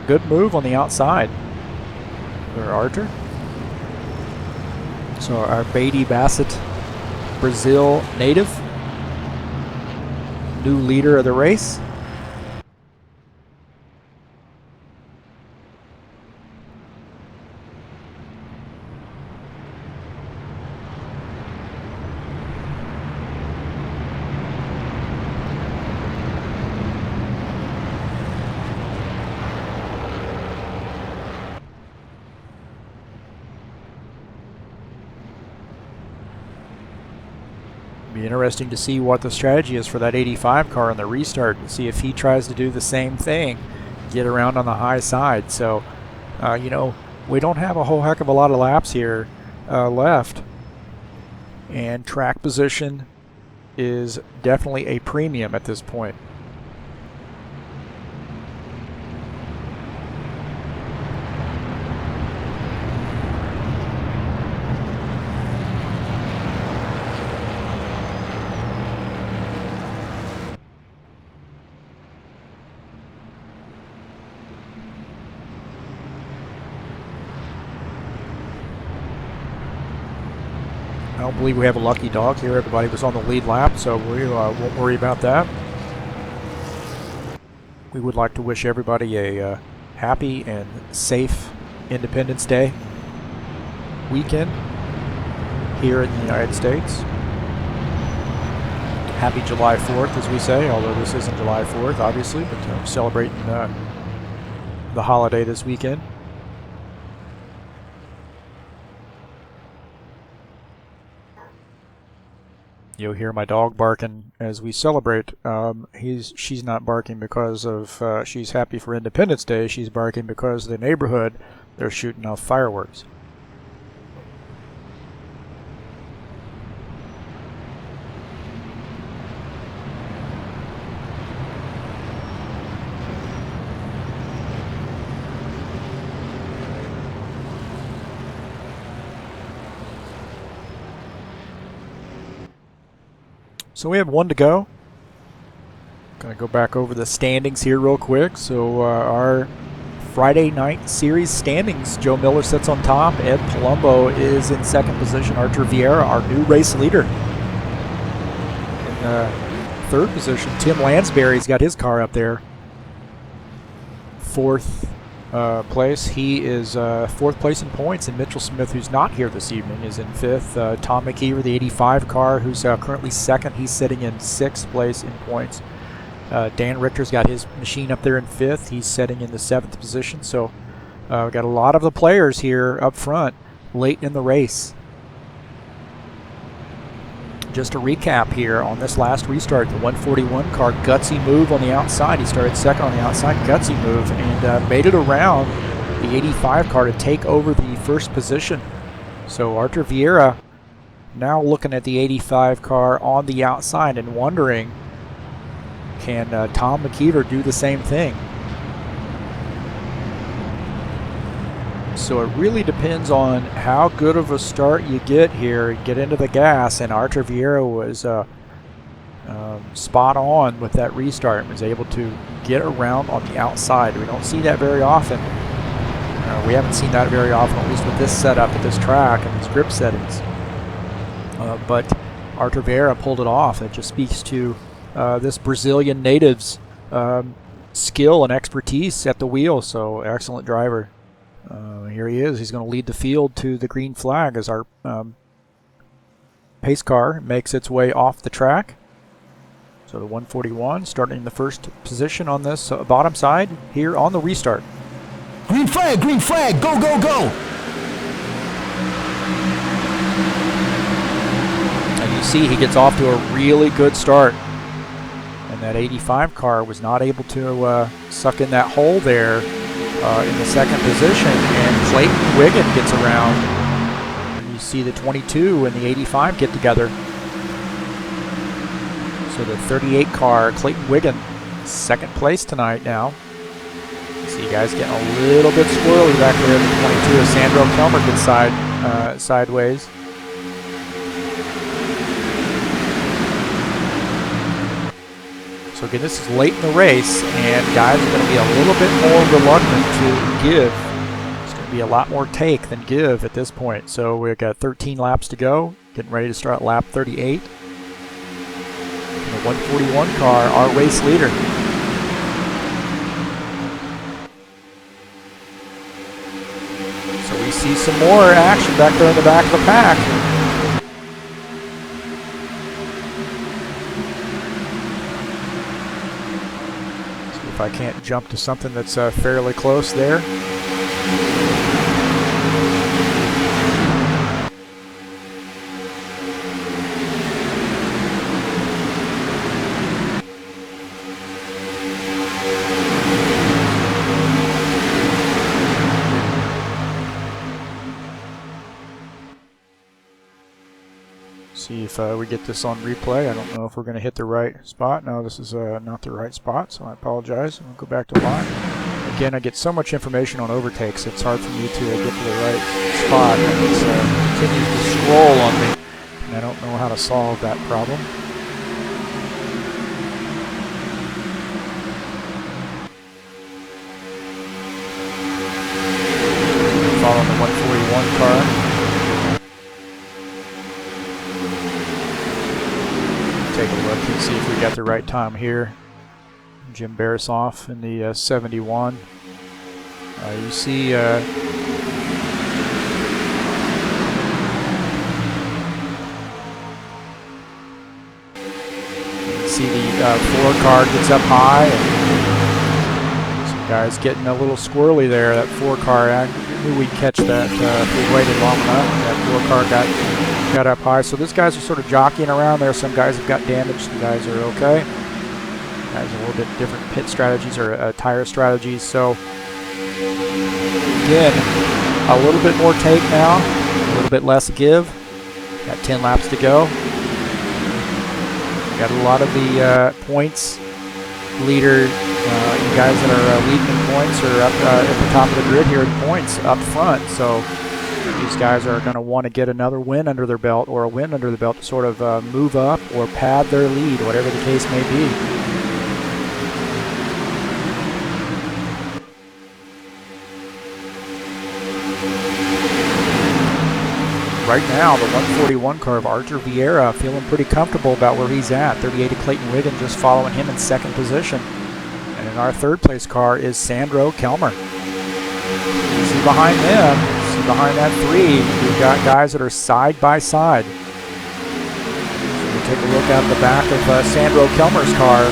good move on the outside for Arthur. So our Beatty Bassett, Brazil native, new leader of the race. Be interesting to see what the strategy is for that 85 car on the restart and see if he tries to do the same thing. get around on the high side. So, you know, we don't have a whole heck of a lot of laps here left. And track position is definitely a premium at this point. I don't believe we have a lucky dog here. Everybody was on the lead lap, so we won't worry about that. We would like to wish everybody a happy and safe Independence Day weekend here in the United States. Happy July 4th, as we say, although this isn't July 4th, obviously, but celebrating the holiday this weekend. You'll hear my dog barking as we celebrate. She's not barking because of she's happy for Independence Day. She's barking because the neighborhood, they're shooting off fireworks. So we have one to go. Gonna go back over the standings here real quick. So our Friday night series standings: Joe Miller sits on top. Ed Palumbo is in second position. Archer Vieira, our new race leader, in third position. Tim Lansbury's got his car up there. Fourth place. He is fourth place in points, and Mitchell Smith, who's not here this evening, is in fifth. Tom McKeever, the 85 car, who's currently second, he's sitting in sixth place in points. Dan Richter's got his machine up there in fifth. He's sitting in the seventh position. So we've got a lot of the players here up front late in the race. Just a recap here on this last restart, the 141 car, gutsy move on the outside. He started second on the outside, gutsy move, and made it around the 85 car to take over the first position. So Archer Vieira now looking at the 85 car on the outside and wondering, can Tom McKeever do the same thing? So it really depends on how good of a start you get here, get into the gas, and Archer Vieira was spot on with that restart and was able to get around on the outside. We don't see that very often. We haven't seen that very often, at least with this setup at this track and these grip settings. But Archer Vieira pulled it off. It just speaks to this Brazilian native's skill and expertise at the wheel. So excellent driver. Here he is. He's going to lead the field to the green flag as our pace car makes its way off the track. So the 141 starting in the first position on this bottom side here on the restart.
Green flag, go, go, go.
And you see he gets off to a really good start. And that 85 car was not able to suck in that hole there in the second position, and Clayton Wiggin gets around. And you see the 22 and the 85 get together. So the 38 car, Clayton Wiggin, second place tonight now. See you guys getting a little bit squirrely back there in the 22 as Sandro Kelmer gets sideways. So again, this is late in the race, and guys are going to be a little bit more reluctant to give. It's going to be a lot more take than give at this point. So we've got 13 laps to go, getting ready to start lap 38. And the 141 car, our race leader. So we see some more action back there in the back of the pack. If I can't jump to something that's fairly close there. if we get this on replay. I don't know if we're going to hit the right spot. No, this is not the right spot, so I apologize. I'll go back to live. Again, I get so much information on overtakes, it's hard for me to get to the right spot. It continues to scroll on me, and I don't know how to solve that problem. Following the 141 car. Take a look and see if we got the right time here. Jim Barisoff in the 71. You see the 4 car gets up high, and some guys getting a little squirrely there. That 4 car, I knew we'd catch that if we waited long enough. That 4 car got up high. So these guys are sort of jockeying around there. Some guys have got damage, some guys are okay. Guys have a little bit different pit strategies or tire strategies. So again, a little bit more take now, a little bit less give. Got 10 laps to go. Got a lot of the points leader, guys that are leading in points are up at the top of the grid here in points up front. So these guys are going to want to get another win under their belt, or a win under the belt, to sort of move up or pad their lead, whatever the case may be. Right now, the 141 car of Archer Vieira feeling pretty comfortable about where he's at. 38 of Clayton Wiggin just following him in second position. And in our third place car is Sandro Kelmer. You see behind them, see behind that 3, we've got guys that are side by side. So we'll take a look at the back of Sandro Kelmer's car.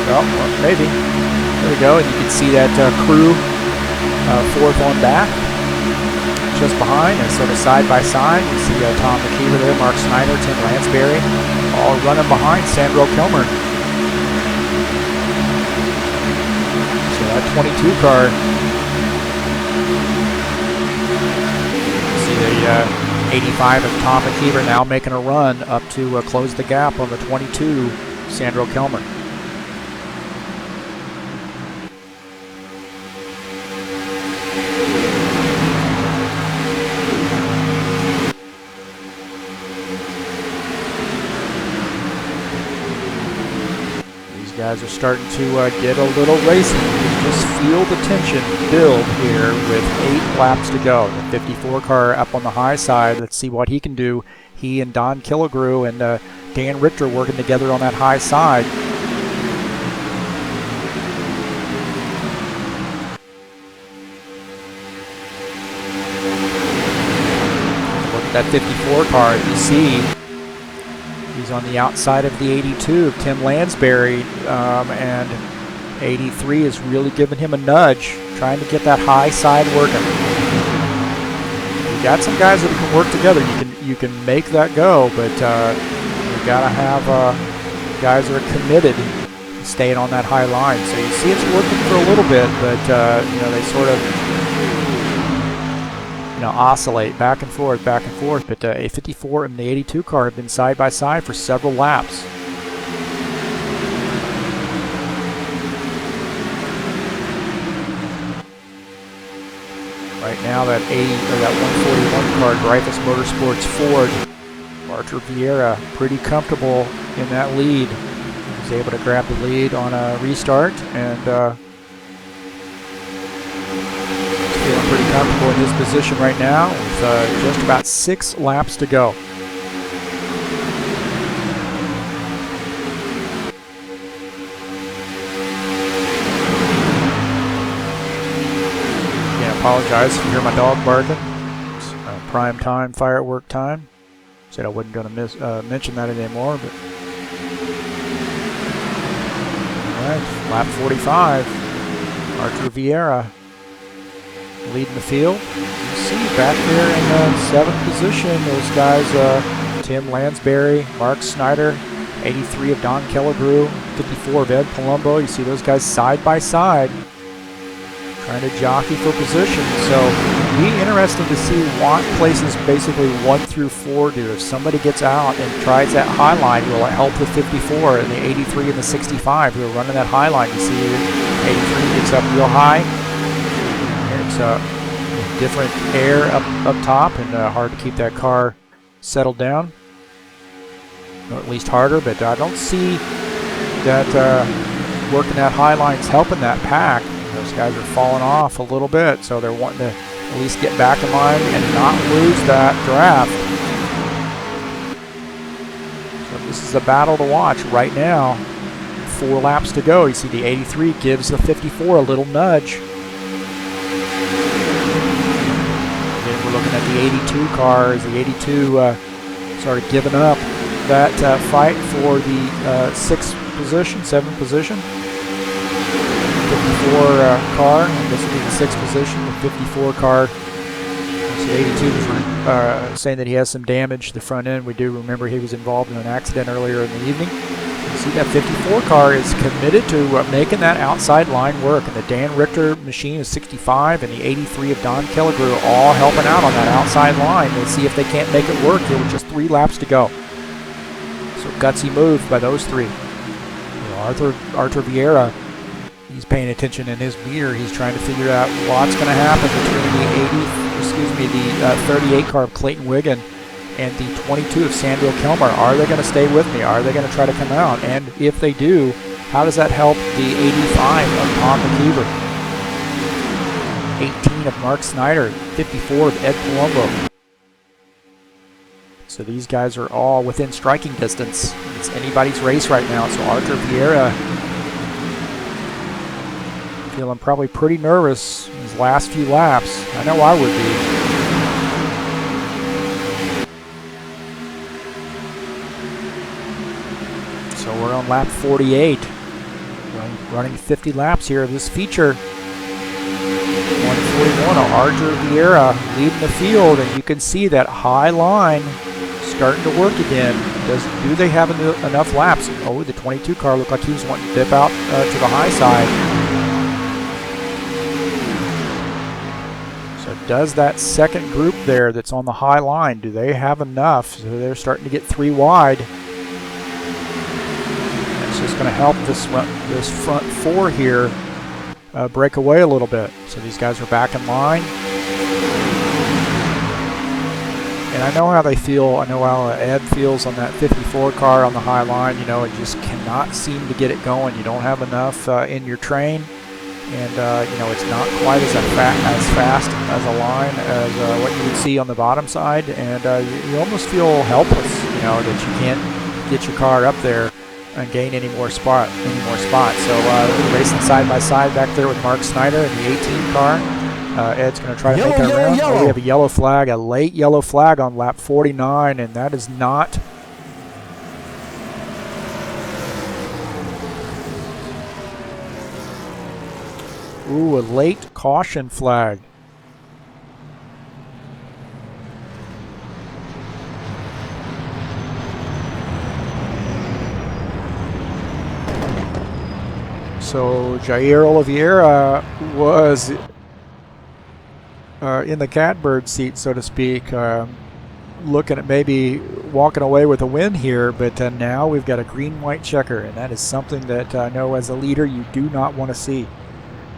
Well, maybe. There we go, and you can see that crew fourth on back. Just behind and sort of side by side. You see Tom McKeever there, Mark Snyder, Tim Lansbury, all running behind Sandro Kelmer. So that 22 car, you see the 85 of Tom McKeever now making a run up to close the gap on the 22 Sandro Kelmer. Guys are starting to get a little racy. You can just feel the tension build here with 8 laps to go. The 54 car up on the high side. Let's see what he can do. He and Don Killigrew and Dan Richter working together on that high side. Look at that 54 car. You see he's on the outside of the 82 of Tim Lansbury, and 83 is really giving him a nudge, trying to get that high side working. You got some guys that can work together. You can make that go, but you got to have guys that are committed to staying on that high line. So you see it's working for a little bit, but they sort of oscillate back and forth, but a 54 and the 82 car have been side by side for several laps. Right now that 141 car, Dreyfus Motorsports Ford, Archer Vieira, pretty comfortable in that lead. He was able to grab the lead on a restart, and feeling pretty comfortable in his position right now with just about 6 laps to go. Again, I apologize if you hear my dog barking. It's prime time, firework time. Said I wasn't going to mention that anymore, but all right, lap 45, Archer Vieira leading the field. You see back there in 7th position, those guys, Tim Lansbury, Mark Snyder, 83 of Don Killigrew, 54 of Ed Palumbo. You see those guys side by side, trying to jockey for position. So it'll be interesting to see what places basically 1 through 4 do. If somebody gets out and tries that high line, will it help the 54 and the 83 and the 65 who are running that high line? You see 83 gets up real high. It's different air up top, and hard to keep that car settled down. Or at least harder, but I don't see that working that high line is helping that pack. Those guys are falling off a little bit, so they're wanting to at least get back in line and not lose that draft. So this is a battle to watch right now. 4 laps to go. You see the 83 gives the 54 a little nudge. Then we're looking at the 82 car as the 82 started giving up that fight for the 6th position, 7th position. 54 car, and this will be the 6th position. The 54 car. So 82 was saying that he has some damage to the front end. We do remember he was involved in an accident earlier in the evening. You see that 54 car is committed to making that outside line work, and the Dan Richter machine is 65, and the 83 of Don Kelligrew are all helping out on that outside line. Let's see if they can't make it work here with just 3 laps to go. So gutsy move by those 3. You know, Arthur Vieira, he's paying attention in his mirror. He's trying to figure out what's going to happen between the 38 car of Clayton Wiggin and the 22 of Sandro Kelmar. Are they going to stay with me? Are they going to try to come out? And if they do, how does that help the 85 of Tom McKeever? 18 of Mark Snyder, 54 of Ed Palumbo. So these guys are all within striking distance. It's anybody's race right now. So Arthur Vieira feeling probably pretty nervous in his last few laps. I know I would be. So we're on lap 48. Running 50 laps here of this feature. 141 of Arthur Vieira leading the field, and you can see that high line starting to work again. Do they have enough laps? Oh, the 22 car looked like he was wanting to dip out to the high side. So does that second group there that's on the high line, do they have enough? So they're starting to get 3 wide. It's just going to help this front 4 here break away a little bit. So these guys are back in line. And I know how they feel. I know how Ed feels on that 54 car on the high line. You know, it just cannot seem to get it going. You don't have enough in your train. And, you know, it's not quite as fast as a line as what you would see on the bottom side. And you almost feel helpless, you know, that you can't get your car up there and gain any more spots. So racing side by side back there with Mark Snyder in the 18 car. Ed's going to try to make that around. Oh, we have a yellow flag, a late yellow flag on lap 49, and that is not... Ooh, a late caution flag. So Jair Oliveira was in the catbird seat, so to speak, looking at maybe walking away with a win here, but now we've got a green-white checker, and that is something that I know as a leader you do not want to see.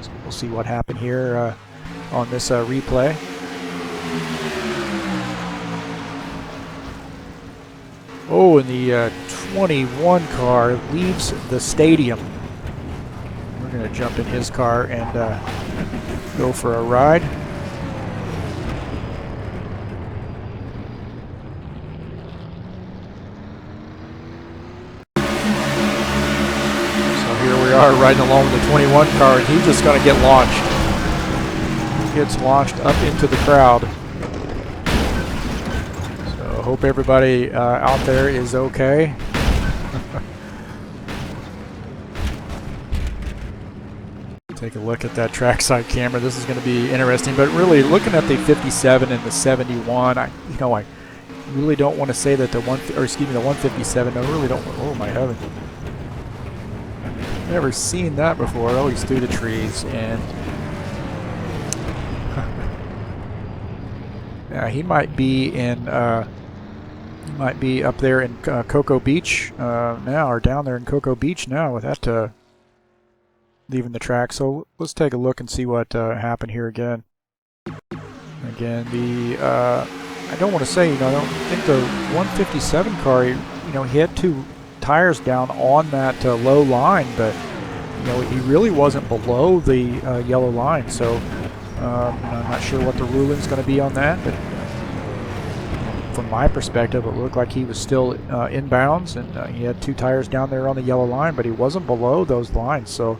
So we'll see what happened here on this replay. Oh, and the 21 car leaves the stadium. We're going to jump in his car and go for a ride. Riding along with the 21 car, and he's just going to get launched. He gets launched up into the crowd. So hope everybody out there is okay. Take a look at that trackside camera. This is going to be interesting, but really looking at the 57 and the 71, I really don't want to say that the 157. I really don't. Oh my heavens. Never seen that before. Always through the trees, and He might be in. Might be up there in Cocoa Beach now, or down there in Cocoa Beach now with that leaving the track. So let's take a look and see what happened here again. Again, the I don't want to say, I don't think the 157 car, he had 2 tires down on that low line, but he really wasn't below the yellow line. So I'm not sure what the ruling's going to be on that, but from my perspective, it looked like he was still inbounds, and he had 2 tires down there on the yellow line, but he wasn't below those lines. So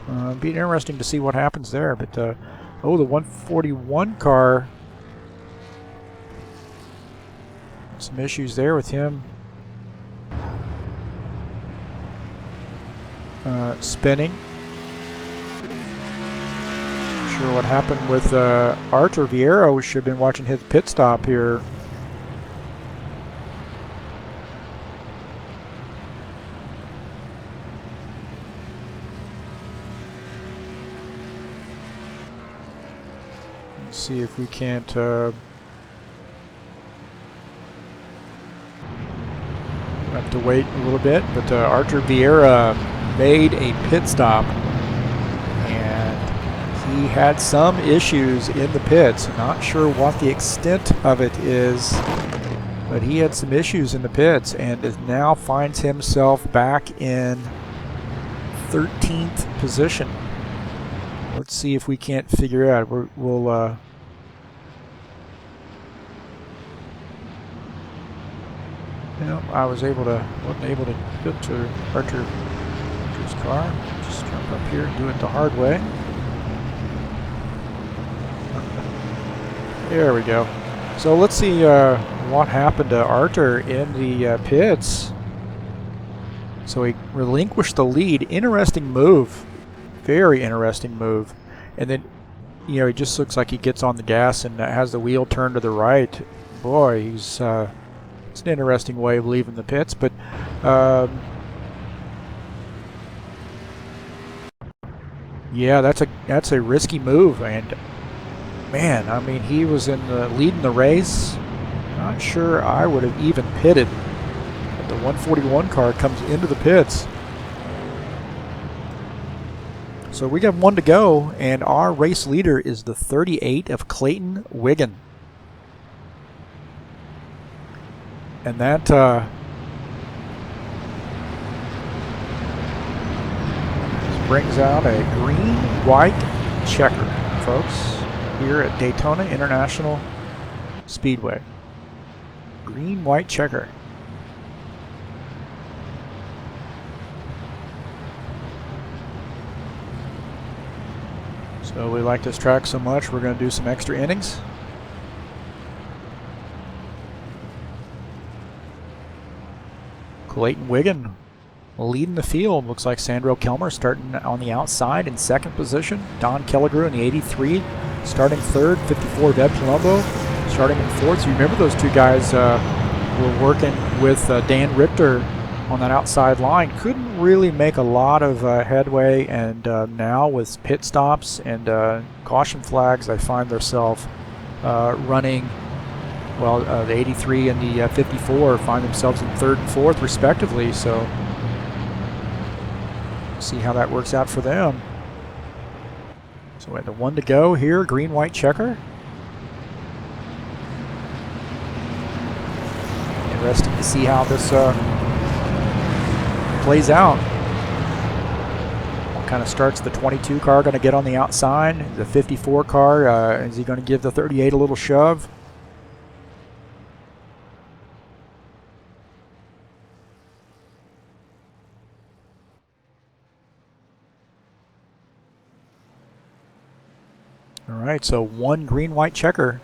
it'd be interesting to see what happens there. But the 141 car, some issues there with him spinning. Not sure what happened with Arthur Vieira. We should have been watching his pit stop here. See if we can't have to wait a little bit, but Arthur Vieira made a pit stop, and he had some issues in the pits. Not sure what the extent of it is, but he had some issues in the pits and now finds himself back in 13th position. Let's see if we can't figure out. We'll I wasn't able to get to Arthur's car. Just jump up here and do it the hard way. There we go. So let's see what happened to Arthur in the pits. So he relinquished the lead. Interesting move. Very interesting move. And then, he just looks like he gets on the gas and has the wheel turned to the right. Boy, he's... it's an interesting way of leaving the pits, but yeah, that's a risky move. And man, I mean, he was leading the race. Not sure I would have even pitted. But the 141 car comes into the pits. So we got 1 to go, and our race leader is the 38 of Clayton Wiggin. And that brings out a green-white checker, folks, here at Daytona International Speedway. Green-white checker. So we like this track so much, we're going to do some extra innings. Clayton Wiggin leading the field. Looks like Sandro Kelmer starting on the outside in 2nd position. Don Kelligrew in the 83 starting 3rd. 54 Ved Palumbo starting in 4th. So you remember those 2 guys were working with Dan Richter on that outside line. Couldn't really make a lot of headway, and now with pit stops and caution flags, they find themselves running. Well, the 83 and the 54 find themselves in 3rd and 4th, respectively. So, see how that works out for them. So, we have the 1 to go here, green-white checker. Interesting to see how this plays out. What kind of starts the 22 car going to get on the outside? The 54 car, is he going to give the 38 a little shove? All right, so 1 green-white checker.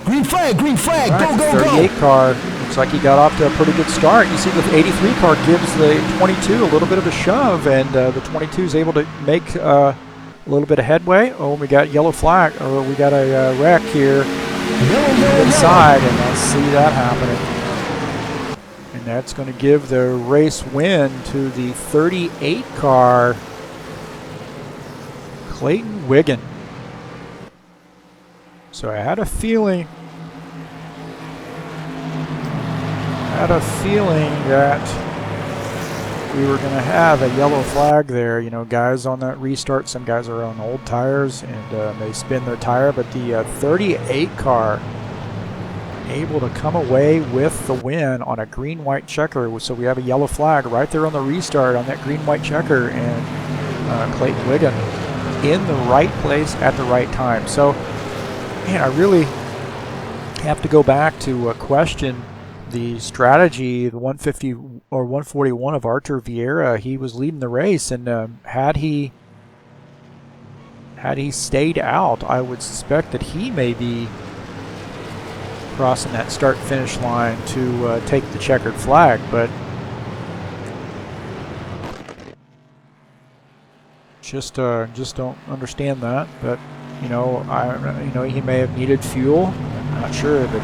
Green flag,
Right,
go, go,
38 car, looks like he got off to a pretty good start. You see the 83 car gives the 22 a little bit of a shove, and the 22 is able to make a little bit of headway. Oh, we got yellow flag, or we got a wreck here inside, and I see that happening. And that's going to give the race win to the 38 car, Clayton Wiggin. So I had a feeling that we were going to have a yellow flag there. You know, guys on that restart, some guys are on old tires and they spin their tire, but the 38 car able to come away with the win on a green-white checker. So we have a yellow flag right there on the restart on that green-white checker, and Clayton Wiggin in the right place at the right time. So, man, I really have to go back to question the strategy, the 150 or 141 of Artur Vieira. He was leading the race, and had he stayed out, I would suspect that he may be crossing that start-finish line to take the checkered flag, but just don't understand that. But you know, he may have needed fuel. I'm not sure, but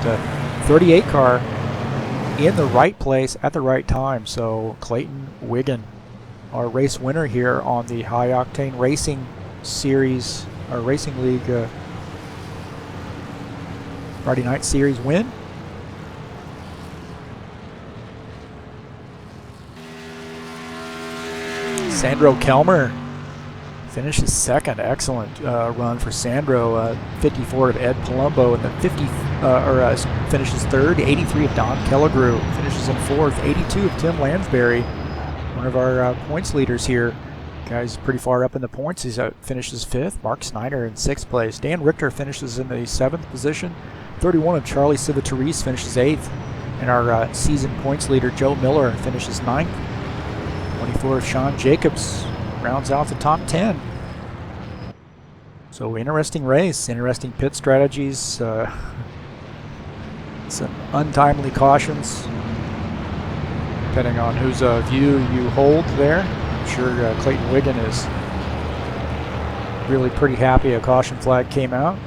38 car in the right place at the right time. So Clayton Wiggin, our race winner here on the High Octane Racing Series, our Racing League Friday Night Series win. Sandro Kelmer finishes second. Excellent run for Sandro. 54 of Ed Palumbo, and then finishes third. 83 of Don Kellegrew finishes in fourth. 82 of Tim Lansbury, one of our points leaders here. Guy's pretty far up in the points. He finishes fifth. Mark Snyder in sixth place. Dan Richter finishes in the seventh position. 31 of Charlie Civitarese finishes eighth, and our season points leader Joe Miller finishes ninth. 24 of Sean Jacobs rounds out the top 10. So interesting race, interesting pit strategies, some untimely cautions, depending on whose view you hold there. I'm sure Clayton Wiggin is really pretty happy a caution flag came out,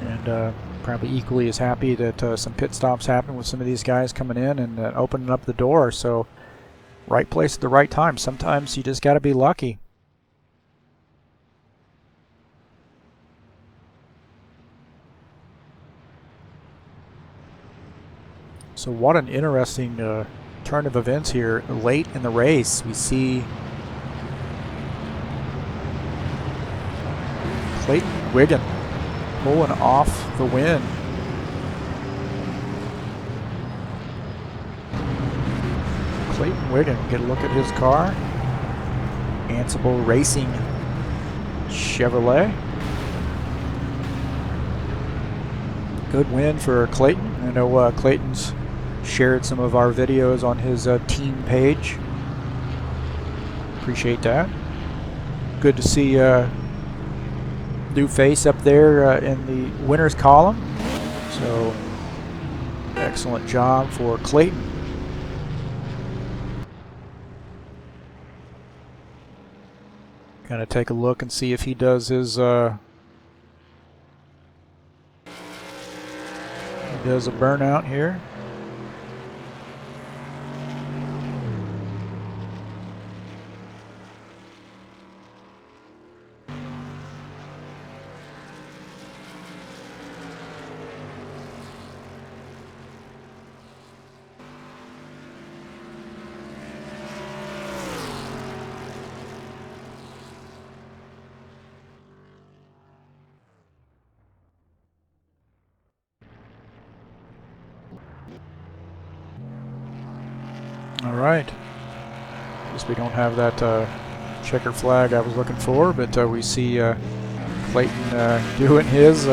and probably equally as happy that some pit stops happened with some of these guys coming in and opening up the door. So right place at the right time. Sometimes you just got to be lucky. So what an interesting turn of events here late in the race. We see Clayton Wiggin pulling off the win. Clayton Wiggin, get a look at his car. Ansible Racing Chevrolet. Good win for Clayton. I know Clayton's shared some of our videos on his team page. Appreciate that. Good to see new face up there in the winners column. So excellent job for Clayton. Kind of take a look and see if he does his he does a burnout here. All right. Guess we don't have that checker flag I was looking for, but we see Clayton doing his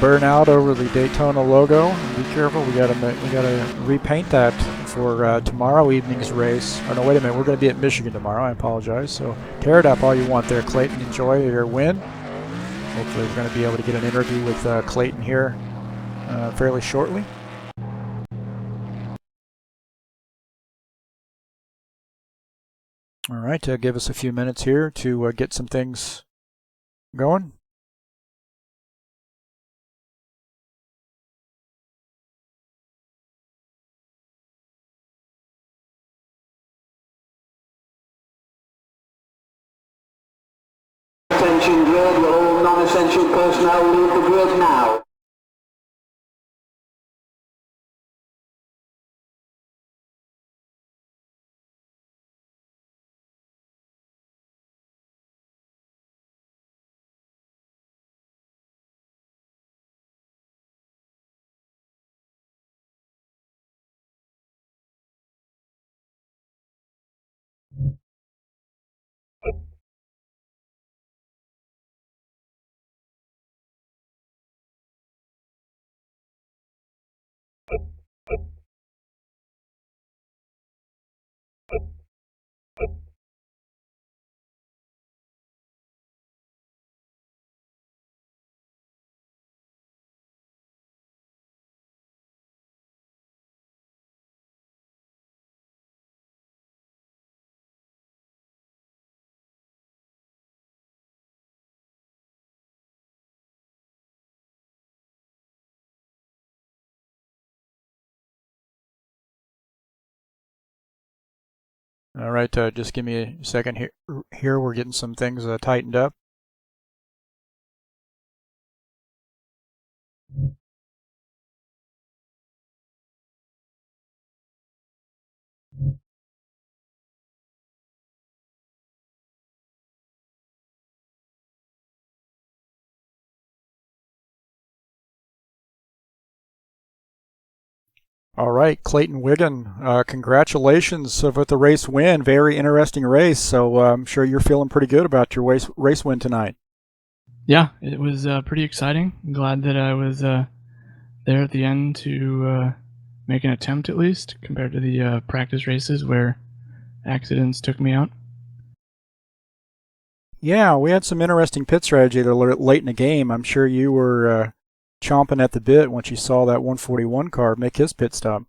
burnout over the Daytona logo. Be careful, we gotta repaint that for tomorrow evening's race. Oh no, wait a minute, we're gonna be at Michigan tomorrow. I apologize. So tear it up all you want there, Clayton. Enjoy your win. Hopefully we're gonna be able to get an interview with Clayton here fairly shortly. All right, give us a few minutes here to get some things going.
Attention grid, all non-essential personnel leave the grid now.
All right, just give me a second here. Here we're getting some things tightened up. All right, Clayton Wiggin, congratulations with the race win. Very interesting race. So I'm sure you're feeling pretty good about your race win tonight.
Yeah, it was pretty exciting. I'm glad that I was there at the end to make an attempt at least, compared to the practice races where accidents took me out.
Yeah, we had some interesting pit strategy late in the game. I'm sure you were chomping at the bit once you saw that 141 car make his pit stop.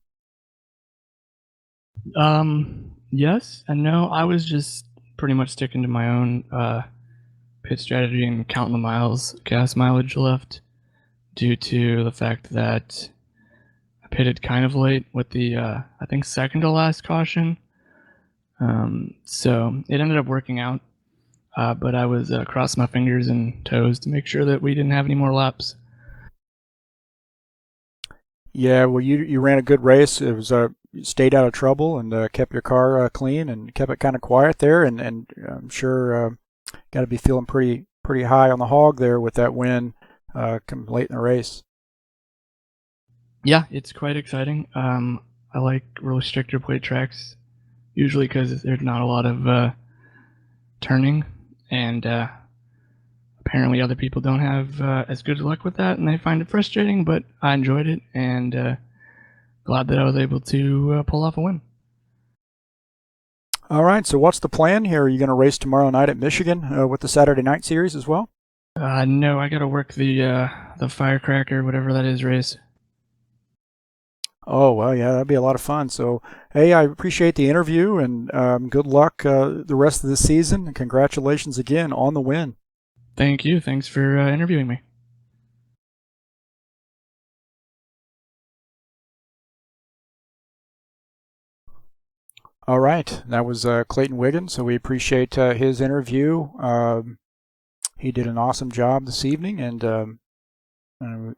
Yes and no. I was just pretty much sticking to my own pit strategy and counting the miles, gas mileage left, due to the fact that I pitted kind of late with the I think second to last caution. So it ended up working out, but I was crossing my fingers and toes to make sure that we didn't have any more laps.
Yeah, well, you ran a good race. It was you stayed out of trouble and kept your car clean and kept it kind of quiet there. And I'm sure got to be feeling pretty high on the hog there with that win late in the race.
Yeah, it's quite exciting. I like restrictor plate tracks, usually because there's not a lot of turning, and apparently other people don't have as good luck with that, and they find it frustrating, but I enjoyed it, and glad that I was able to pull off a win.
All right, so what's the plan here? Are you going to race tomorrow night at Michigan with the Saturday night series as well?
No, I got to work the firecracker, whatever that is, race.
Oh, well, yeah, that'd be a lot of fun. So, hey, I appreciate the interview, and good luck the rest of the season. And congratulations again on the win.
Thank you. Thanks for interviewing me.
All right, that was Clayton Wiggin, so we appreciate his interview. He did an awesome job this evening, and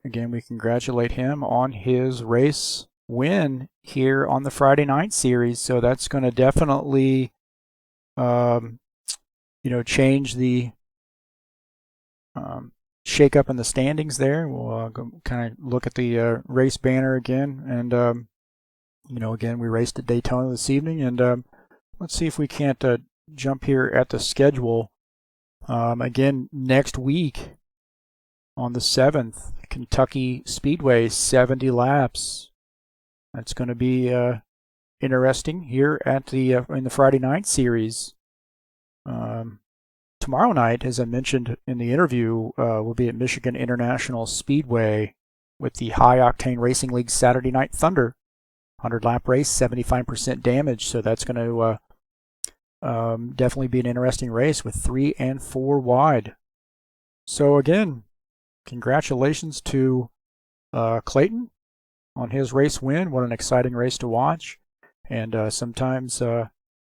again, we congratulate him on his race win here on the Friday night series. So that's going to definitely, change the shake up in the standings there. We'll kind of look at the race banner again, and again, we raced at Daytona this evening, and let's see if we can't jump here at the schedule. Again, next week on the 7th, Kentucky Speedway, 70 laps. That's going to be interesting here at the in the Friday night series. Tomorrow night, as I mentioned in the interview, we'll be at Michigan International Speedway with the High Octane Racing League Saturday Night Thunder. 100-lap race, 75% damage, so that's going to definitely be an interesting race with 3 and 4 wide. So again, congratulations to Clayton on his race win. What an exciting race to watch. And sometimes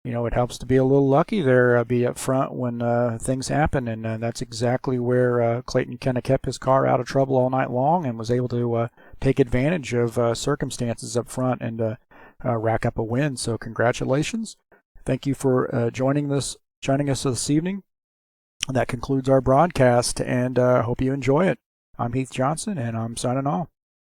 it helps to be a little lucky there, be up front when things happen, and that's exactly where Clayton kind of kept his car out of trouble all night long and was able to take advantage of circumstances up front and rack up a win. So congratulations. Thank you for joining us this evening. That concludes our broadcast, and hope you enjoy it. I'm Heath Johnson, and I'm signing off.